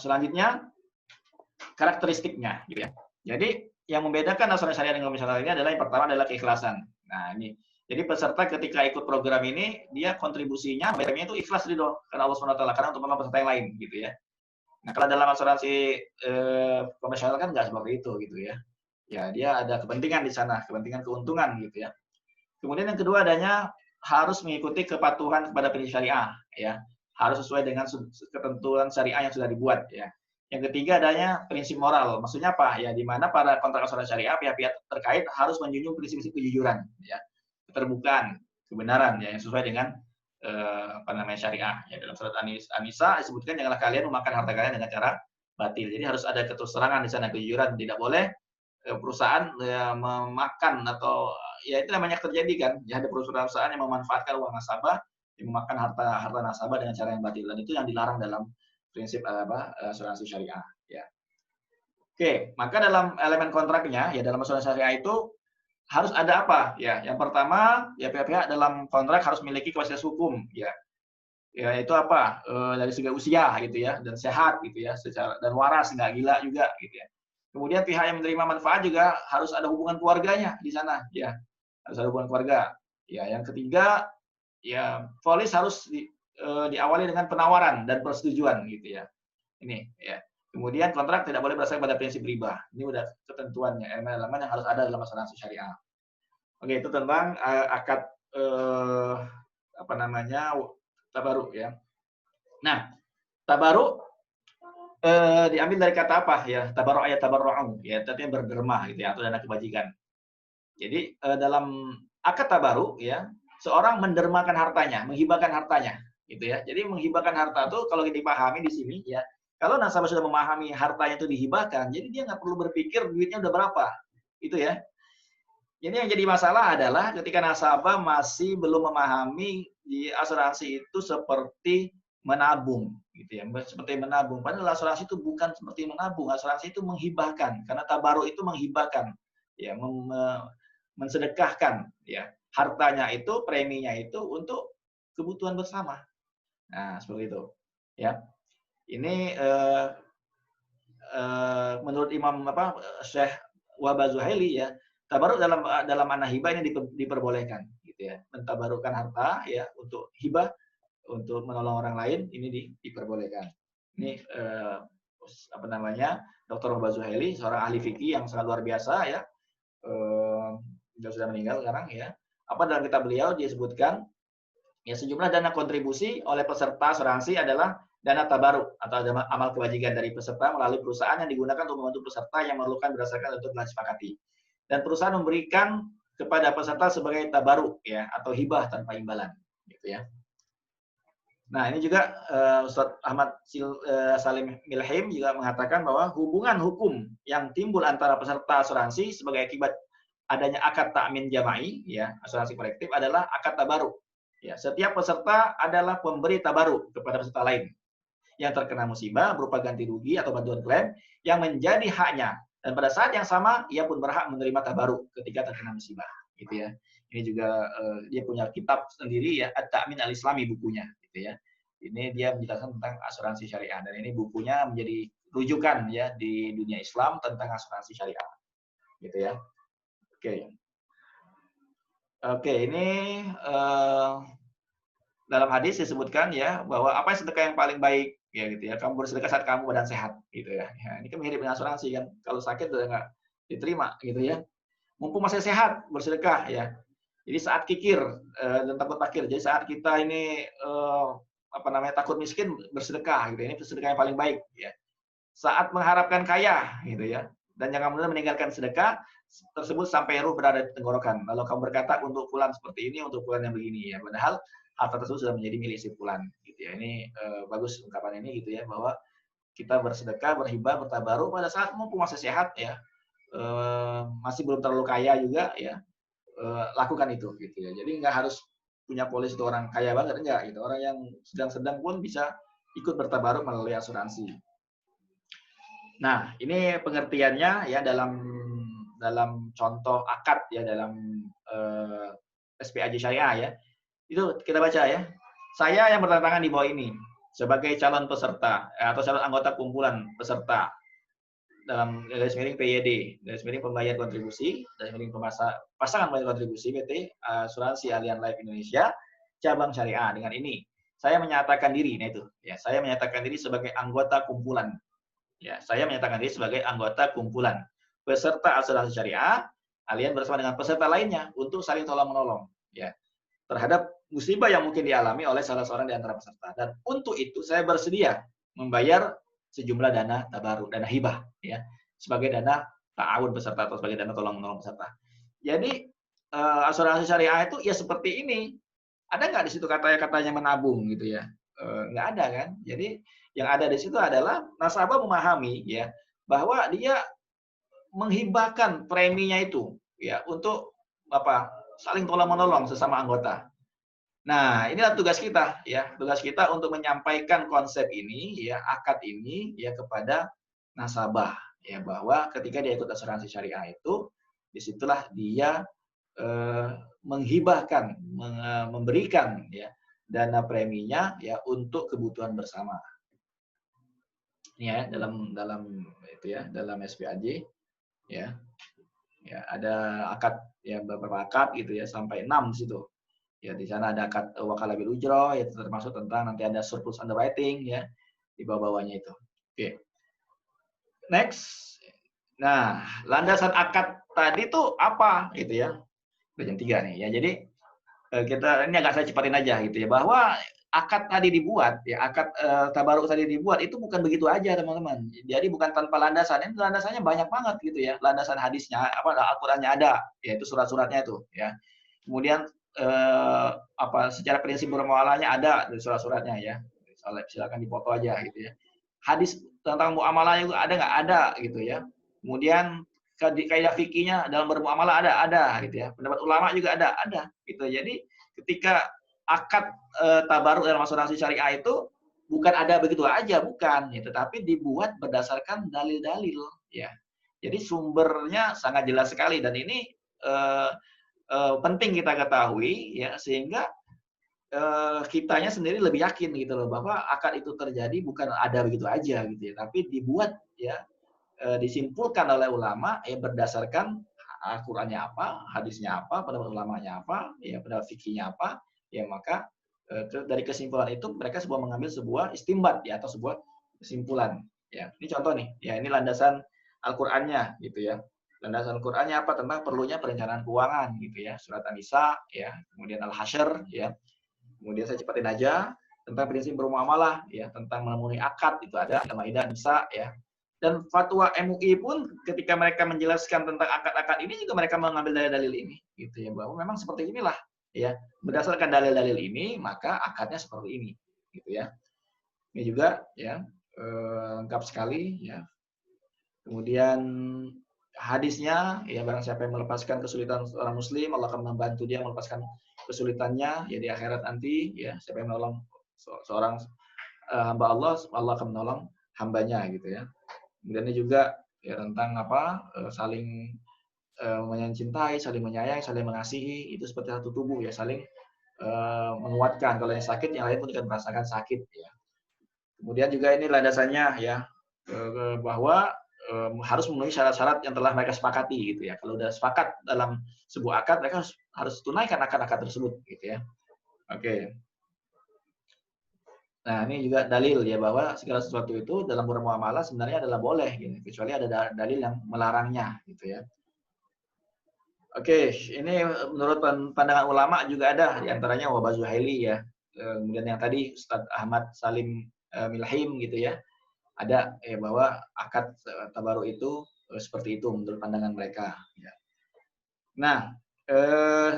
Selanjutnya karakteristiknya gitu ya. Jadi yang membedakan asuransi syariah dengan konvensional ini adalah yang pertama adalah keikhlasan. Nah, ini. Jadi peserta ketika ikut program ini dia kontribusinya bayarnya itu ikhlas ridho karena Allah SWT, karena untuk peserta yang lain gitu ya. Nah, kalau dalam asuransi konvensional kan nggak seperti itu gitu ya. Ya, dia ada kepentingan di sana, kepentingan keuntungan gitu ya. Kemudian yang kedua adanya harus mengikuti kepatuhan kepada prinsip syariah ya. Harus sesuai dengan ketentuan syariah yang sudah dibuat ya. Yang ketiga adanya prinsip moral. Maksudnya apa? Ya di mana para kontrak asuransi syariah pihak-pihak terkait harus menjunjung prinsip-prinsip kejujuran ya. Keterbukaan, kebenaran ya yang sesuai dengan apa namanya syariah. Ya dalam surat An-Nisa disebutkan janganlah kalian memakan harta kalian dengan cara batil. Jadi harus ada keterserangan di sana, kejujuran. Tidak boleh perusahaan ya, memakan atau ya itu namanya terjadi kan. Ya ada perusahaan yang memanfaatkan uang nasabah, yang memakan harta nasabah dengan cara yang batil, dan itu yang dilarang dalam prinsip asuransi syariah ya. Oke, maka dalam elemen kontraknya ya dalam asuransi syariah itu harus ada apa ya? Yang pertama ya pihak-pihak dalam kontrak harus memiliki kualitas hukum ya. Ya itu apa? Dari segi usia gitu ya, dan sehat gitu ya, secara dan waras, nggak gila juga gitu ya. Kemudian pihak yang menerima manfaat juga harus ada hubungan keluarganya di sana ya. Harus ada hubungan keluarga. Ya, yang ketiga ya polis harus diawali dengan penawaran dan persetujuan gitu ya. Ini ya. Kemudian kontrak tidak boleh berdasarkan pada prinsip riba. Ini udah ketentuannya, elemen-elemen yang harus ada dalam asuransi syariah. Oke, itu tentang akad apa namanya tabaruk ya. Nah, tabaruk diambil dari kata apa ya? Tabaruk ayat tabarru'u ya, artinya berderma gitu ya, atau dana kebajikan. Jadi dalam akad tabaruk ya, seorang mendermakan hartanya, menghibahkan hartanya gitu ya. Jadi menghibahkan harta itu kalau dipahami di sini ya, kalau nasabah sudah memahami hartanya itu dihibahkan, jadi dia nggak perlu berpikir duitnya udah berapa. Itu ya. Jadi yang jadi masalah adalah ketika nasabah masih belum memahami di asuransi itu seperti menabung gitu ya, seperti menabung. Padahal asuransi itu bukan seperti menabung, asuransi itu menghibahkan, karena tabaruk itu menghibahkan ya, mensedekahkan ya, hartanya itu, preminya itu untuk kebutuhan bersama. Nah, seperti itu ya. Ini menurut Imam Syekh Wahbah Zuhaili ya, tabaruk dalam makna hibah ini diperbolehkan gitu ya. Mentabarukkan harta ya untuk hibah, untuk menolong orang lain ini diperbolehkan. Ini apa namanya? Dr. Wahbah Zuhaili, seorang ahli fikih yang sangat luar biasa ya. Dia sudah meninggal sekarang ya. Apa dalam kitab beliau disebutkan ya sejumlah dana kontribusi oleh peserta asuransi adalah dana tabaruk atau amal kebajikan dari peserta melalui perusahaan yang digunakan untuk membantu peserta yang memerlukan berdasarkan untuk telah disepakati. Dan perusahaan memberikan kepada peserta sebagai tabaruk ya atau hibah tanpa imbalan gitu ya. Nah, ini juga Ustaz Ahmad Salim Milhim juga mengatakan bahwa hubungan hukum yang timbul antara peserta asuransi sebagai akibat adanya akad ta'min jama'i ya, asuransi kolektif adalah akad tabaruk. Ya, setiap peserta adalah pemberi tabaruk kepada peserta lain yang terkena musibah berupa ganti rugi atau bantuan klaim yang menjadi haknya, dan pada saat yang sama ia pun berhak menerima tabaruk ketika terkena musibah gitu ya. Ini juga dia punya kitab sendiri ya, At-Ta'min Al-Islami bukunya gitu ya. Ini dia menjelaskan tentang asuransi syariah, dan ini bukunya menjadi rujukan ya di dunia Islam tentang asuransi syariah gitu ya. Oke, ini dalam hadis disebutkan ya bahwa apa yang sedekah yang paling baik ya gitu ya. Kamu bersedekah saat kamu badan sehat gitu ya. Ya ini kan mirip dengan asuransi kan. Kalau sakit udah nggak diterima gitu ya. Mumpung masih sehat bersedekah ya. Jadi saat kikir dan takut fakir. Jadi saat kita ini apa namanya takut miskin bersedekah gitu. Ini sedekah yang paling baik ya. Saat mengharapkan kaya gitu ya. Dan jangan kemudian meninggalkan sedekah tersebut sampai ruh berada di tenggorokan. Lalu kamu berkata untuk fulan seperti ini, untuk fulan yang begini ya. Padahal harta tersebut sudah menjadi milik si fulan gitu ya. Ini bagus ungkapan ini gitu ya, bahwa kita bersedekah, berhibah, bertabaruk pada saat mumpung masih sehat ya. Masih belum terlalu kaya juga ya. Lakukan itu gitu ya. Jadi nggak harus punya polis itu orang kaya banget, enggak gitu. Orang yang sedang-sedang pun bisa ikut bertabaruk melalui asuransi. Nah, ini pengertiannya ya dalam contoh akad ya, dalam SPAJ syariah ya. Itu kita baca ya. Saya yang bertantangan di bawah ini sebagai calon peserta atau calon anggota kumpulan peserta dalam garis miring PYD, garis miring pembayar kontribusi, garis miring pasangan pembayar kontribusi PT Asuransi Allianz Life Indonesia cabang syariah dengan ini. Saya menyatakan diri, nah itu ya, saya menyatakan diri sebagai anggota kumpulan. Ya, saya menyatakan diri sebagai anggota kumpulan peserta asuransi syariah, Allianz bersama dengan peserta lainnya untuk saling tolong-menolong ya terhadap musibah yang mungkin dialami oleh salah seorang di antara peserta. Dan untuk itu saya bersedia membayar sejumlah dana tabaruk, dana hibah ya, sebagai dana ta'awun peserta atau sebagai dana tolong-menolong peserta. Jadi asuransi syariah itu ya seperti ini. Ada nggak di situ katanya menabung gitu ya? Nggak ada kan? Jadi yang ada di situ adalah nasabah memahami ya bahwa dia menghibahkan preminya itu ya untuk apa? Saling tolong-menolong sesama anggota. Nah, inilah tugas kita ya, tugas kita untuk menyampaikan konsep ini ya, akad ini ya kepada nasabah ya, bahwa ketika dia ikut asuransi syariah itu disitulah dia menghibahkan, memberikan ya dana preminya ya untuk kebutuhan bersama. Ini ya dalam itu ya, dalam SPAJ ya. Ya, ada akad ya, beberapa akad gitu ya, sampai 6 di situ. Ya, di sana ada akad wakalah bil ujrah, ya termasuk tentang nanti ada surplus underwriting ya di bawah-bawahnya itu. Oke. Next. Nah, landasan akad tadi tuh apa gitu ya? Udah jam 3 nih ya. Jadi kita ini agak saya cepatin aja gitu ya, bahwa akad tadi dibuat ya, akad tabaruk tadi dibuat itu bukan begitu aja teman-teman. Jadi bukan tanpa landasan. Ini landasannya banyak banget gitu ya. Landasan hadisnya apa, Al-Qur'annya ada, yaitu surat-suratnya itu ya. Kemudian apa secara prinsip bermuamalahnya ada dari surat-suratnya ya. Silakan dipoto aja gitu ya. Hadis tentang muamalahnya itu ada nggak? Ada gitu ya. Kemudian kaidah fikihnya dalam bermuamalah ada gitu ya. Pendapat ulama juga ada gitu. Jadi ketika akad tabaruk dalam asuransi syariah itu bukan ada begitu aja, bukan gitu, tapi dibuat berdasarkan dalil-dalil ya. Jadi sumbernya sangat jelas sekali, dan ini penting kita ketahui ya, sehingga kitanya sendiri lebih yakin gitu loh, bahwa akad itu terjadi bukan ada begitu aja gitu ya, tapi dibuat ya disimpulkan oleh ulama ya berdasarkan Al-Qur'annya apa, hadisnya apa, pendapat ulamanya apa, ya pendapat fikihnya apa, ya maka dari kesimpulan itu mereka mengambil sebuah istimbat ya atau sebuah kesimpulan. Ya, ini contoh nih. Ya, ini landasan Al-Qur'annya gitu ya. Landasan Al-Qur'annya apa? Tentang perlunya perencanaan keuangan gitu ya. Surat An-Nisa ya, kemudian Al-Hasyr ya. Kemudian saya cepatin aja tentang prinsip bermuamalah ya, tentang memenuhi akad itu ada Al-Maidah, Nisa ya. Dan fatwa MUI pun ketika mereka menjelaskan tentang akad-akad ini juga mereka mengambil dalil-dalil ini gitu ya, bahwa memang seperti inilah ya, berdasarkan dalil-dalil ini maka akadnya seperti ini gitu ya. Ini juga ya lengkap sekali ya. Kemudian hadisnya ya, barang siapa yang melepaskan kesulitan seorang muslim, Allah akan membantu dia melepaskan kesulitannya ya di akhirat nanti ya. Siapa yang menolong seorang hamba Allah, Allah akan menolong hambanya gitu ya. Kemudian ini juga ya tentang apa? Saling mencintai, saling menyayangi, saling mengasihi, itu seperti satu tubuh ya, saling menguatkan. Kalau yang sakit, yang lain pun akan merasakan sakit ya. Kemudian juga ini landasannya ya, bahwa harus memenuhi syarat-syarat yang telah mereka sepakati gitu ya. Kalau udah sepakat dalam sebuah akad, mereka harus tunaikan akad-akad tersebut gitu ya. Oke. Nah, ini juga dalil ya bahwa segala sesuatu itu dalam bermuamalah sebenarnya adalah boleh gitu, kecuali ada dalil yang melarangnya gitu ya. Oke, ini menurut pandangan ulama juga ada di antaranya Wahbah Zuhaili ya. Kemudian yang tadi Ustadz Ahmad Salim Milhim gitu ya. Ada ya bahwa akad tabaruk itu seperti itu menurut pandangan mereka ya. Nah,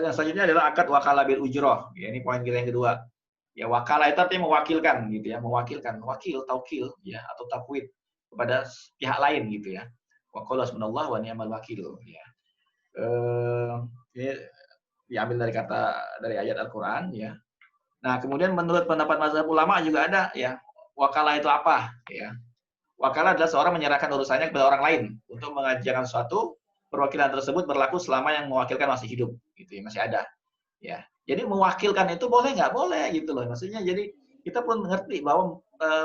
yang selanjutnya adalah akad wakalah bil ujroh. Ya, ini poin kita yang kedua. Ya, wakalah itu artinya mewakilkan gitu ya, mewakilkan, wakil, taukil ya atau tafwid kepada pihak lain gitu ya. Wa qala hasbunallahu wa ni'mal wakil ya. Ini diambil dari ayat Al-Qur'an ya. Nah, kemudian menurut pendapat mazhab ulama juga ada ya. Wakalah itu apa ya? Wakalah adalah seorang menyerahkan urusannya kepada orang lain untuk mengerjakan sesuatu, perwakilan tersebut berlaku selama yang mewakilkan masih hidup gitu ya, masih ada. Ya. Jadi mewakilkan itu boleh nggak? Boleh gitu loh. Maksudnya jadi kita pun mengerti bahwa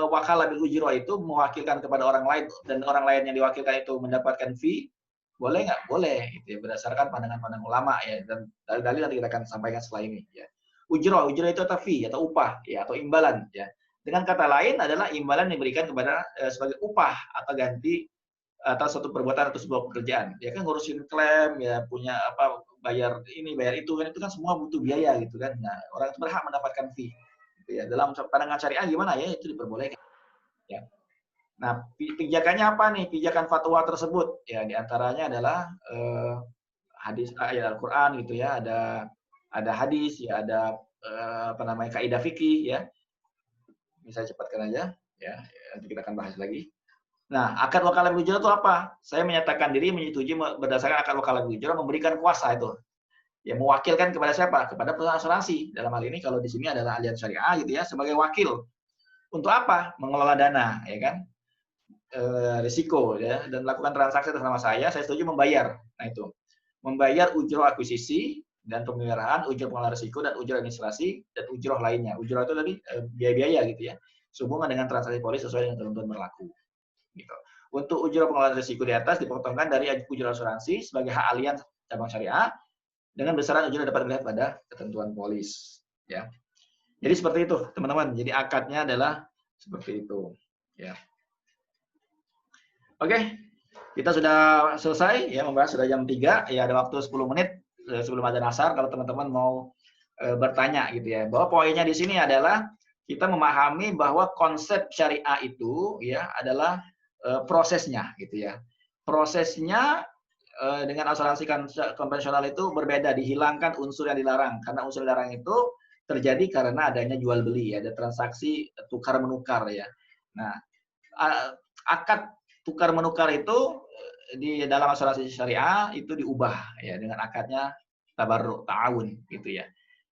wakalah bil ujroh itu mewakilkan kepada orang lain dan orang lain yang diwakilkan itu mendapatkan fee, boleh nggak? Boleh gitu ya, berdasarkan pandangan-pandangan ulama ya, dan dalil-dalil nanti kita akan sampaikan setelah ini ya. Ujroh itu atau fee atau upah ya atau imbalan ya. Dengan kata lain adalah imbalan yang diberikan kepada sebagai upah atau ganti atas suatu perbuatan atau sebuah pekerjaan. Ya kan ngurusin klaim ya, punya apa, bayar ini, bayar itu kan semua butuh biaya gitu kan. Nah, orang itu berhak mendapatkan fee. Gitu ya. Dalam pandangan syariah gimana ya, itu diperbolehkan. Ya. Nah, pijakannya apa nih? Pijakan fatwa tersebut ya diantaranya adalah hadis ayat Al-Qur'an gitu ya, ada hadis ya, ada apa namanya, kaidah fikih ya. Ini saya cepatkan aja ya, nanti kita akan bahas lagi. Nah, akad wakalah bil ujroh itu apa? Saya menyatakan diri menyetujui berdasarkan akad wakalah bil ujroh memberikan kuasa itu. Ya, mewakilkan kepada siapa? Kepada perusahaan asuransi. Dalam hal ini kalau di sini adalah Allianz Syariah gitu ya, sebagai wakil. Untuk apa? Mengelola dana, ya kan? Risiko ya, dan melakukan transaksi atas nama saya setuju membayar. Nah, itu. Membayar ujroh akuisisi dan pemeliharaan, ujroh pengelola risiko dan ujroh administrasi dan ujroh lainnya. Ujroh itu tadi biaya-biaya gitu ya. Sehubungan dengan transaksi polis sesuai dengan ketentuan berlaku. Gitu. Untuk ujroh pengelolaan risiko di atas dipotongkan dari ujroh asuransi sebagai hak Allianz cabang syariah dengan besaran ujroh dapat dilihat pada ketentuan polis. Ya. Jadi seperti itu, teman-teman. Jadi akadnya adalah seperti itu. Ya. Oke, kita sudah selesai ya membahas, sudah jam 3 ya, ada waktu 10 menit sebelum adzan asar kalau teman-teman mau bertanya gitu ya. Bahwa poinnya di sini adalah kita memahami bahwa konsep syariah itu ya adalah prosesnya gitu ya. Prosesnya dengan asuransi konvensional itu berbeda, dihilangkan unsur yang dilarang karena unsur dilarang itu terjadi karena adanya jual beli, ada transaksi tukar menukar ya. Nah, akad tukar menukar itu di dalam asuransi syariah itu diubah ya dengan akadnya tabarruk, ta'awun gitu ya.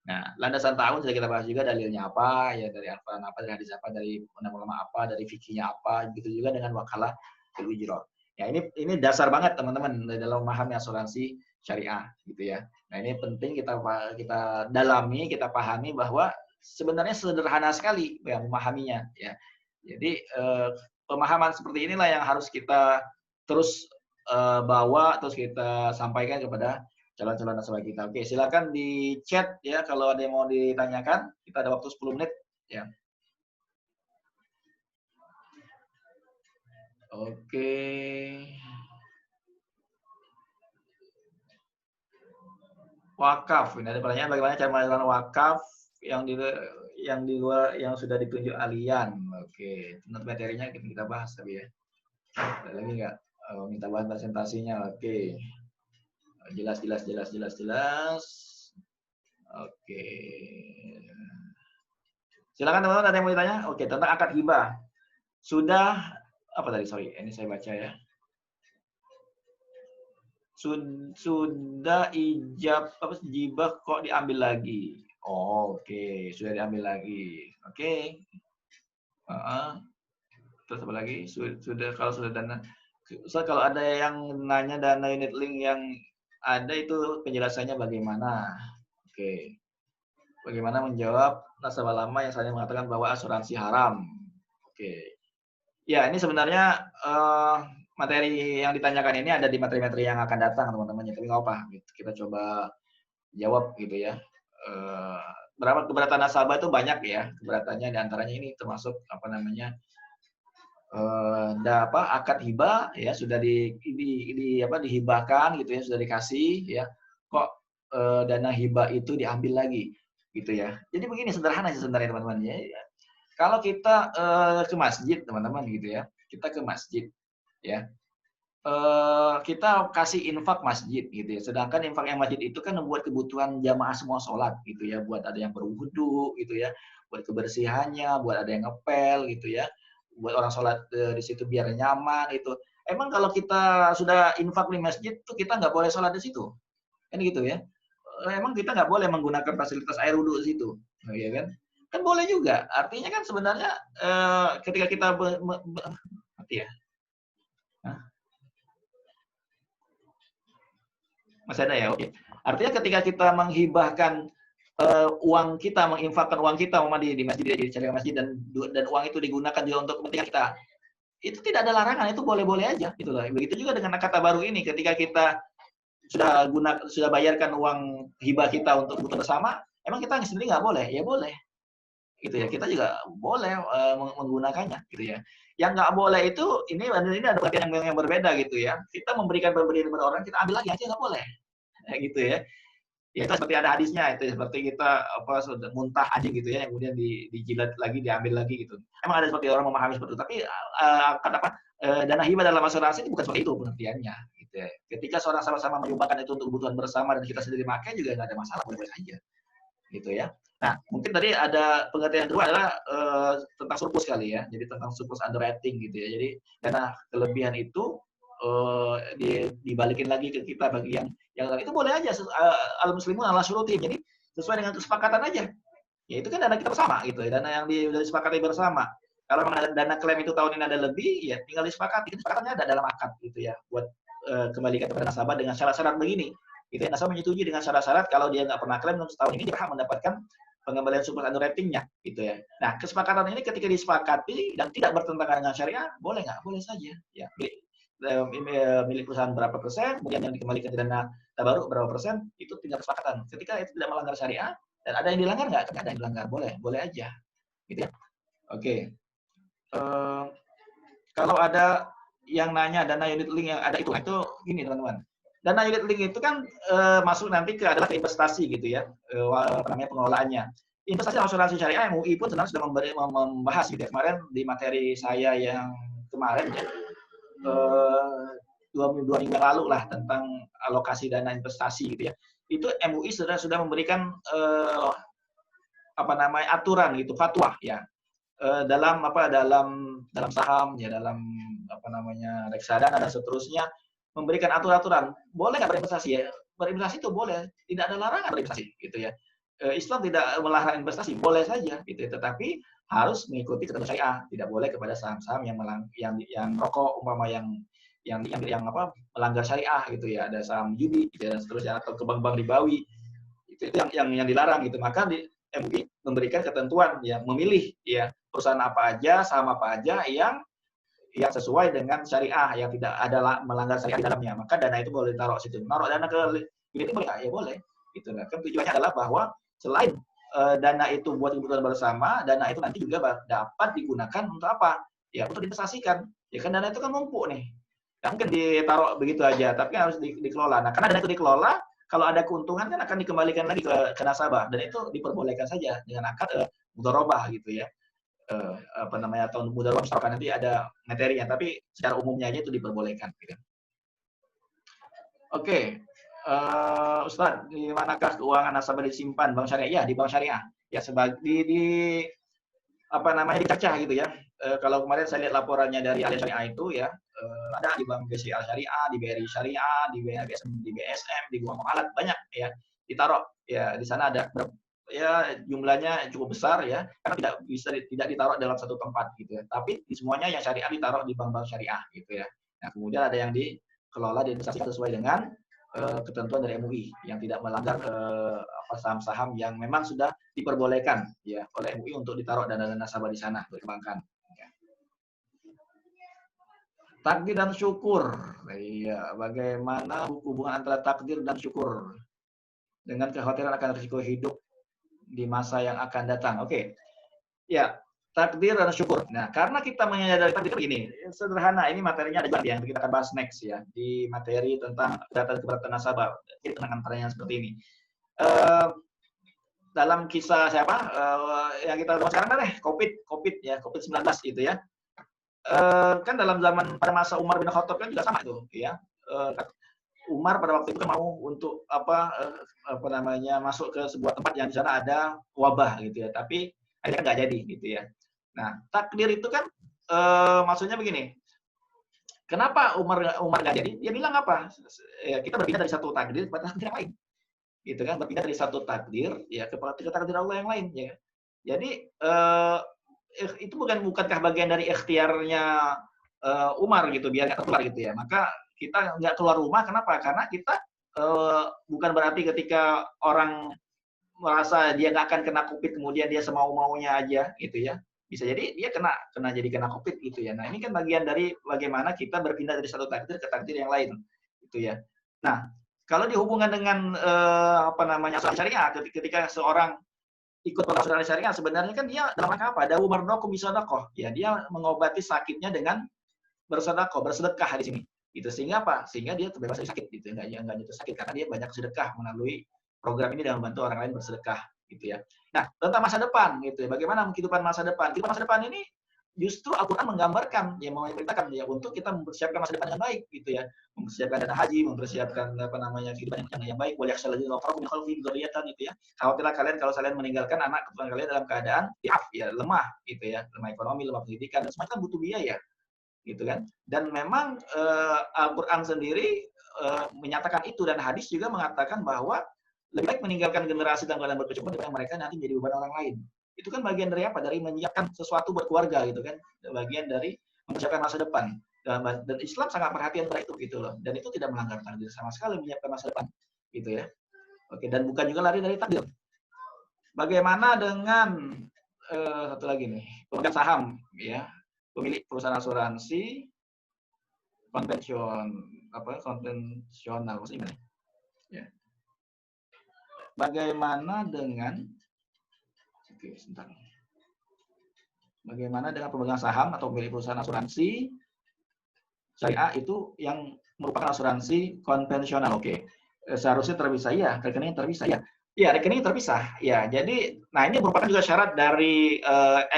Nah, landasan ta'awun sudah kita bahas juga, dalilnya apa ya, dari Al-Qur'an apa, dari hadis apa, dari ulama apa, dari fikihnya apa, gitu juga dengan wakalah bil ujroh. Ya, ini dasar banget teman-teman dalam memahami asuransi syariah gitu ya. Nah, ini penting kita dalami, kita pahami bahwa sebenarnya sederhana sekali ya memahaminya ya. Jadi pemahaman seperti inilah yang harus kita terus bawa, terus kita sampaikan kepada calon-calon nasabah kita. Oke, silakan di chat ya kalau ada yang mau ditanyakan. Kita ada waktu 10 menit ya. Oke. Wakaf. Ini ada pertanyaan bagaimana cara melakukan wakaf yang di luar yang sudah ditunjuk ahlian. Oke, materinya kita bahas tapi ya. Ada lagi nggak? Minta bahan presentasinya. Oke. Jelas. Oke. Silakan teman-teman, ada yang mau ditanya? Oke, tentang akad hibah. Sudah apa tadi? Sorry, ini saya baca ya. Sudah ijab apa jibah kok diambil lagi? Oh, oke, sudah diambil lagi. Oke. Terus apa lagi? Sudah kalau sudah dana. So, kalau ada yang nanya dana unit link yang ada itu penjelasannya bagaimana? Oke. Bagaimana menjawab nasabah lama yang saya mengatakan bahwa asuransi haram? Oke. Ya, ini sebenarnya materi yang ditanyakan ini ada di materi-materi yang akan datang, teman-teman. Tapi nggak apa, kita coba jawab gitu ya. Berapa keberatan nasabah itu banyak ya, keberatannya diantaranya ini termasuk apa namanya akad hibah ya sudah dihibahkan gitu ya, sudah dikasih ya, kok dana hibah itu diambil lagi gitu ya. Jadi begini sederhana sih sebenarnya teman-teman ya. Kalau kita ke masjid teman-teman gitu ya, kita ke masjid ya, kita kasih infak masjid gitu ya. Sedangkan infak yang masjid itu kan membuat kebutuhan jamaah semua sholat gitu ya, buat ada yang berwudu gitu ya, buat kebersihannya, buat ada yang ngepel gitu ya, buat orang sholat di situ biar nyaman itu. Emang kalau kita sudah infak di masjid tuh kita nggak boleh sholat di situ, kan gitu ya? Emang kita nggak boleh menggunakan fasilitas air wudhu di situ, ya kan? Kan boleh juga. Artinya kan sebenarnya ketika kita mati ya, masih ada ya, oke. Artinya ketika kita menghibahkan uang kita, menginfakkan uang kita di masjid, di jaringan masjid dan uang itu digunakan juga untuk kepentingan kita, itu tidak ada larangan, itu boleh-boleh aja gitu loh. Begitu juga dengan kata baru ini, ketika kita sudah bayarkan uang hibah kita untuk kebutuhan bersama, emang kita sendiri nggak boleh? Ya boleh, gitu ya. Kita juga boleh menggunakannya, gitu ya. Yang nggak boleh itu ini ada bagian yang berbeda gitu ya. Kita memberikan pemberian kepada orang, kita ambil lagi aja nggak boleh, gitu ya. Ya itu seperti ada hadisnya itu seperti kita sudah muntah aja gitu ya, kemudian dijilat lagi, diambil lagi gitu. Emang ada seperti orang memahami seperti itu, tapi dana hibah dalam asuransi itu bukan seperti itu pengertiannya gitu ya. Ketika seorang sama-sama menyumbangkan itu untuk kebutuhan bersama dan kita sendiri pakai juga nggak ada masalah, boleh-boleh saja gitu ya. Nah, mungkin tadi ada pengertian kedua adalah tentang surplus kali ya. Jadi tentang surplus underwriting gitu ya. Jadi dana kelebihan itu dibalikin lagi ke kita bagi yang itu boleh aja al muslimun ala syurutihim. Jadi sesuai dengan kesepakatan aja. Ya itu kan dana kita bersama gitu ya. Dana yang disepakati bersama. Kalau memang dana klaim itu tahun ini ada lebih, ya tinggal disepakati. Kesepakatannya ada dalam akad gitu ya. Buat kembalikan kepada nasabah dengan syarat-syarat begini. Gitu ya. Nasabah menyetujui dengan syarat-syarat kalau dia nggak pernah klaim tahun ini dia berhak mendapatkan pengembalian surplus underwriting-nya gitu ya. Nah, kesepakatan ini ketika disepakati dan tidak bertentangan dengan syariah, boleh nggak? Boleh saja. Ya, milik perusahaan berapa persen, kemudian yang dikembalikan ke dana tabaruk berapa persen, itu tinggal kesepakatan. Ketika itu tidak melanggar syariah, dan ada yang dilanggar nggak? Tidak ada yang dilanggar, boleh aja. Gitu ya. Oke. Kalau ada yang nanya dana unit link yang ada itu gini teman-teman. Dana unit link itu kan masuk nanti adalah ke investasi gitu ya, namanya pengelolaannya. Investasi asuransi syariah MUI pun sebenarnya sudah membahas gitu ya. Kemarin di materi saya yang kemarin ya, 2 minggu yang lalu lah tentang alokasi dana investasi gitu ya. Itu MUI sudah memberikan aturan gitu, fatwa ya. Dalam saham ya, dalam reksadana dan seterusnya, memberikan aturan boleh nggak berinvestasi ya, berinvestasi itu boleh, tidak ada larangan berinvestasi gitu ya. Islam tidak melarang investasi, boleh saja gitu ya, tetapi harus mengikuti ketentuan syariah, tidak boleh kepada saham-saham yang rokok umpama yang melanggar syariah gitu ya, ada saham judi gitu ya, dan seterusnya, atau ke bank-bank ribawi itu yang dilarang gitu. Maka di MUI memberikan ketentuan ya, memilih ya perusahaan apa aja, saham apa aja yang yang sesuai dengan syariah, yang tidak ada melanggar syariah di dalamnya, maka dana itu boleh ditaruh situ. Naruh dana ke unit boleh nggak? Ya boleh. Gitu. Nah, kan tujuannya adalah bahwa selain dana itu buat kebutuhan bersama, dana itu nanti juga dapat digunakan untuk apa? Ya untuk investasikan. Ya kan dana itu kan numpuk nih. Kan mungkin ditaruh begitu aja, tapi harus dikelola. Nah, karena dana itu dikelola, kalau ada keuntungan kan akan dikembalikan lagi ke nasabah, dan itu diperbolehkan saja dengan akad mudharabah gitu ya. Apa namanya, atau mudharabah misalkan nanti ada materinya, tapi secara umumnya aja itu diperbolehkan gitu. Oke. Ustadz, di manakah keuangan nasabah disimpan bank syariah? Ya, di bank syariah. Ya, sebagai di apa namanya, dicacah gitu ya. Kalau kemarin saya lihat laporannya dari Allianz Syariah itu ya, ada di Bank BCA Syariah, di BRI Syariah, di BSM, di Bank Alat, banyak ya ditaruh. Ya, di sana ada ya jumlahnya cukup besar ya, karena tidak ditaruh dalam satu tempat gitu ya. Tapi di semuanya yang syariah ditaruh di bank-bank syariah gitu ya. Nah, kemudian ada yang dikelola diinvestasikan sesuai dengan ketentuan dari MUI yang tidak melanggar saham-saham yang memang sudah diperbolehkan ya oleh MUI untuk ditaruh dana nasabah di sana untuk dikembangkan. Ya. Takdir dan syukur. Iya, bagaimana hubungan antara takdir dan syukur dengan kekhawatiran akan risiko hidup di masa yang akan datang? Oke. Ya, takdir dan syukur. Nah, karena kita menyadari takdir begini, sederhana, ini materinya ada juga yang kita akan bahas next ya, di materi tentang data keberatan nasabah. Jadi dengan pertanyaan seperti ini. Dalam kisah siapa yang kita tahu sekarang kan COVID ya, COVID-19 gitu ya. Kan dalam zaman pada masa Umar bin Khattab kan juga sama itu ya. Umar pada waktu itu mau untuk apa namanya, masuk ke sebuah tempat yang di sana ada wabah gitu ya, tapi akhirnya nggak jadi gitu ya. Nah, takdir itu kan maksudnya begini. Kenapa Umar nggak jadi? Dia bilang apa? Ya, kita berpindah dari satu takdir kepada takdir yang lain. Gitu kan, berpindah dari satu takdir ya ke takdir Allah yang lain ya. Jadi itu bukankah bagian dari ikhtiarnya Umar gitu, biar nggak tertular gitu ya. Maka kita nggak keluar rumah, kenapa? Karena kita bukan berarti ketika orang merasa dia nggak akan kena COVID kemudian dia semau-maunya aja gitu ya. Bisa jadi dia kena COVID gitu ya. Nah, ini kan bagian dari bagaimana kita berpindah dari satu takdir ke takdir yang lain gitu ya. Nah, kalau dihubungkan dengan apa namanya, asuransi syariah, ketika seorang ikut asuransi syariah, sebenarnya kan dia dalam rangka apa? Dawu mardokum bisodakoh. Ya, dia mengobati sakitnya dengan bersedekah di sini. Gitu. Sehingga apa? Sehingga dia terbebas dari sakit gitu. Enggak jatuh sakit karena dia banyak sedekah melalui program ini dan membantu orang lain bersedekah gitu ya. Nah, tentang masa depan gitu ya. Bagaimana kehidupan masa depan? Kehidupan masa depan ini justru Al-Quran menggambarkan, ya memberitakan ya untuk kita mempersiapkan masa depan yang baik gitu ya, mempersiapkan dana haji, mempersiapkan apa namanya, kehidupan yang baik. Boleh gitu ya. Khawatirlah kalian kalau kalian meninggalkan anak keturunan kalian dalam keadaan ya lemah gitu ya, lemah ekonomi, lemah pendidikan, dan semacam butuh biaya gitu kan. Dan memang Al-Quran sendiri menyatakan itu, dan hadis juga mengatakan bahwa lebih baik meninggalkan generasi dan kalian berkecukupan daripada mereka nanti menjadi beban orang lain. Itu kan bagian dari apa? Dari menyiapkan sesuatu buat keluarga gitu kan. Bagian dari mempersiapkan masa depan. Dan Islam sangat perhatian pada itu gitu loh. Dan itu tidak melanggar takdir sama sekali, menyiapkan masa depan gitu ya. Oke, dan bukan juga lari dari takdir. Bagaimana dengan satu lagi nih, pemegang saham ya, pemilik perusahaan asuransi konvensional maksudnya ya. Bagaimana dengan bagaimana dengan pemegang saham atau pemilik perusahaan asuransi syariah itu yang merupakan asuransi konvensional? Oke. Seharusnya terpisah ya, rekening terpisah ya. Ya, rekening terpisah. Ya, jadi nah ini merupakan juga syarat dari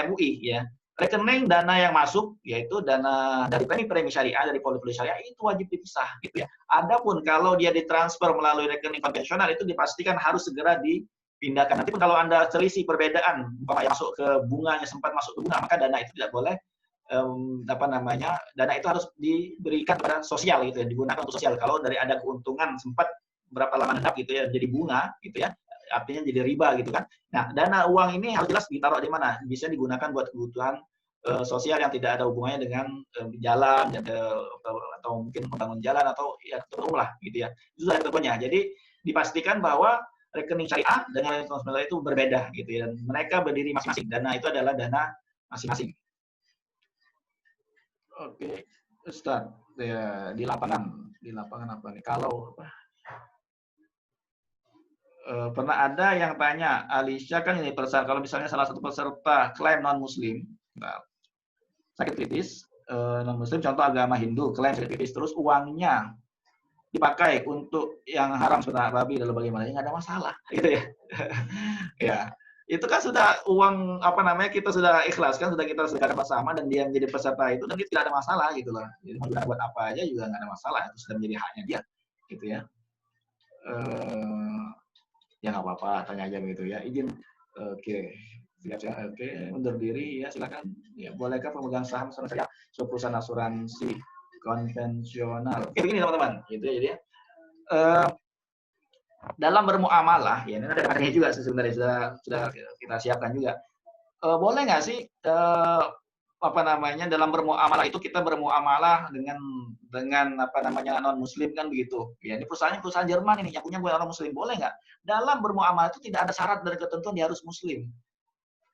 MUI ya. Rekening dana yang masuk, yaitu dana dari premi syariah, dari poli syariah, itu wajib dipisah gitu ya. Adapun kalau dia ditransfer melalui rekening konvensional, itu dipastikan harus segera dipindahkan. Nanti pun kalau Anda selisih perbedaan, umpamanya masuk ke bunganya, sempat masuk ke bunga, maka dana itu tidak boleh apa namanya, dana itu harus diberikan kepada sosial gitu ya, digunakan untuk sosial. Kalau dari ada keuntungan sempat berapa lama hendak gitu ya, jadi bunga gitu ya, artinya jadi riba gitu kan. Nah, dana uang ini harus jelas ditaruh di mana. Bisa digunakan buat kebutuhan sosial yang tidak ada hubungannya dengan jalan atau mungkin membangun jalan atau ya umum lah gitu ya. Itu sudah ketentuannya. Jadi dipastikan bahwa rekening syariah dengan rekening konvensional itu berbeda gitu ya. Dan mereka berdiri masing-masing. Dana itu adalah dana masing-masing. Oke, Ustaz, ya, di lapangan apa nih? Kalau pernah ada yang tanya, Alisha kan ini peserta, kalau misalnya salah satu peserta klaim non Muslim, nah, sakit kritis, non Muslim, contoh agama Hindu, klaim sakit kritis, terus uangnya dipakai untuk yang haram seperti babi dan bagaimana, nggak ada masalah, gitu ya. Ya, itu kan sudah uang apa namanya kita sudah ikhlas kan, sudah kita sedekahkan bersama dan dia menjadi peserta itu dan itu tidak ada masalah gitu loh. Jadi mau buat apa aja juga nggak ada masalah, itu sudah menjadi haknya dia, gitu ya. Eh, ya nggak apa-apa, tanya aja begitu ya. Izin, oke, siap-siap, oke, undur diri ya silakan. Ya, bolehkah pemegang saham saya perusahaan asuransi konvensional? Oke, begini teman-teman, gitu ya. Jadi eh, dalam bermuamalah, ya ini ada materi juga sebenarnya sudah kita siapkan juga. Boleh nggak sih apa namanya dalam bermuamalah itu kita bermuamalah dengan apa namanya non Muslim kan begitu. Ya ini perusahaan Jerman ini yang punya bukan orang Muslim, boleh nggak? Dalam bermuamalah itu tidak ada syarat dan ketentuan dia harus Muslim.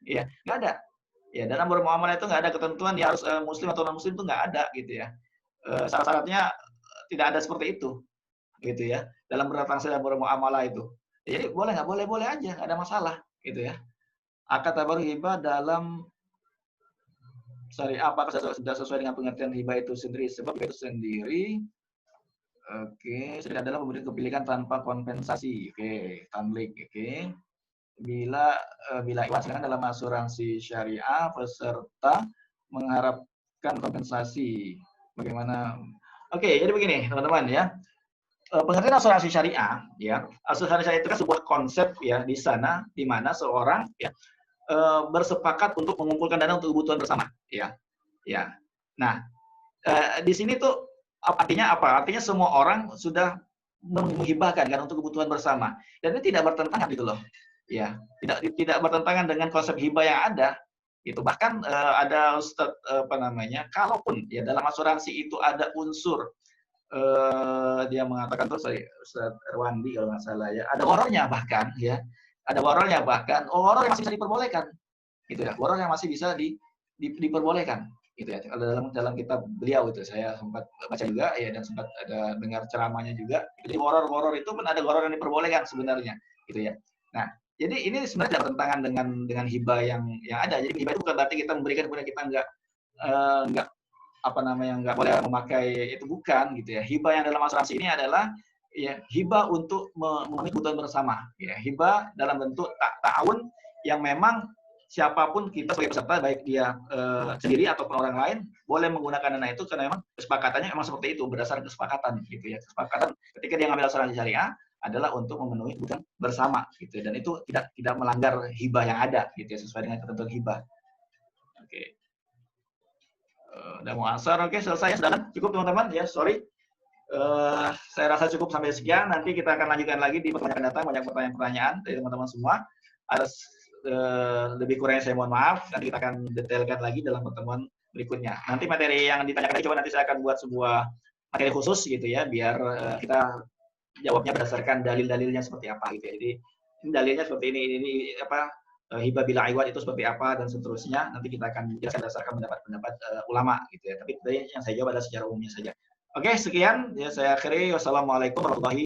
Ya nggak ada. Ya dalam bermuamalah itu nggak ada ketentuan dia harus Muslim atau non Muslim itu nggak ada gitu ya. Syarat-syaratnya tidak ada seperti itu gitu ya dalam bertransaksi dan bermuamalah itu. Jadi boleh nggak? Boleh-boleh aja, nggak ada masalah gitu ya. Akad tabarruh hibah dalam syariah apakah sudah sesuai dengan pengertian hibah itu sendiri? Sebab itu sendiri oke, adalah memberi kepilihan tanpa kompensasi. Oke, tamlik. Oke. Bila iwaskan dalam asuransi syariah peserta mengharapkan kompensasi. Bagaimana? Oke, jadi begini teman-teman ya. Pengertian asuransi syariah, ya, asuransi syariah itu kan sebuah konsep ya di sana, di mana seorang ya bersepakat untuk mengumpulkan dana untuk kebutuhan bersama, ya, ya. Nah, di sini tuh artinya apa? Artinya semua orang sudah menghibahkan kan untuk kebutuhan bersama, dan ini tidak bertentangan gitu loh, ya, tidak bertentangan dengan konsep hibah yang ada. Itu bahkan ada Ustadz apa namanya, kalaupun ya dalam asuransi itu ada unsur dia mengatakan terus Ustaz Erwandi kalau nggak salah ya, ada horornya bahkan ya, ada horornya bahkan, horor yang masih bisa diperbolehkan, gitu ya, horor yang masih bisa diperbolehkan, gitu ya. Dalam dalam kitab beliau itu saya sempat baca juga ya dan sempat ada dengar ceramahnya juga. Jadi horor-horor itu pun ada horor yang diperbolehkan sebenarnya, gitu ya. Nah, jadi ini sebenarnya tidak bertentangan dengan hibah yang ada. Jadi hibah itu bukan berarti kita memberikan kemudian kita nggak apa namanya nggak boleh memakai itu, bukan gitu ya. Hibah yang dalam asuransi ini adalah ya hibah untuk memenuhi kebutuhan bersama, ya hibah dalam bentuk ta'awun yang memang siapapun kita sebagai peserta baik dia sendiri ataupun orang lain boleh menggunakan dana itu karena memang kesepakatannya memang seperti itu, berdasarkan kesepakatan gitu ya. Kesepakatan ketika dia ngambil asuransi syariah adalah untuk memenuhi kebutuhan bersama gitu ya, dan itu tidak melanggar hibah yang ada gitu ya, sesuai dengan ketentuan hibah. Oke. Udah mau asar, oke selesai, sudah kan? Cukup teman-teman ya, sorry. Saya rasa cukup sampai sekian. Nanti kita akan lanjutkan lagi di pertanyaan datang, banyak pertanyaan-pertanyaan dari teman-teman semua. Harus lebih kurangnya saya mohon maaf. Nanti kita akan detailkan lagi dalam pertemuan berikutnya. Nanti materi yang ditanyakan coba nanti saya akan buat sebuah materi khusus gitu ya, biar kita jawabnya berdasarkan dalil-dalilnya seperti apa gitu ya. Jadi ini dalilnya seperti ini apa hibah bila iwat itu seperti apa dan seterusnya. Nanti kita akan menjelaskan berdasarkan pendapat-pendapat ulama gitu ya. Tapi yang saya jawab adalah secara umumnya saja. Oke, sekian ya saya akhiri. Wassalamualaikum warahmatullahi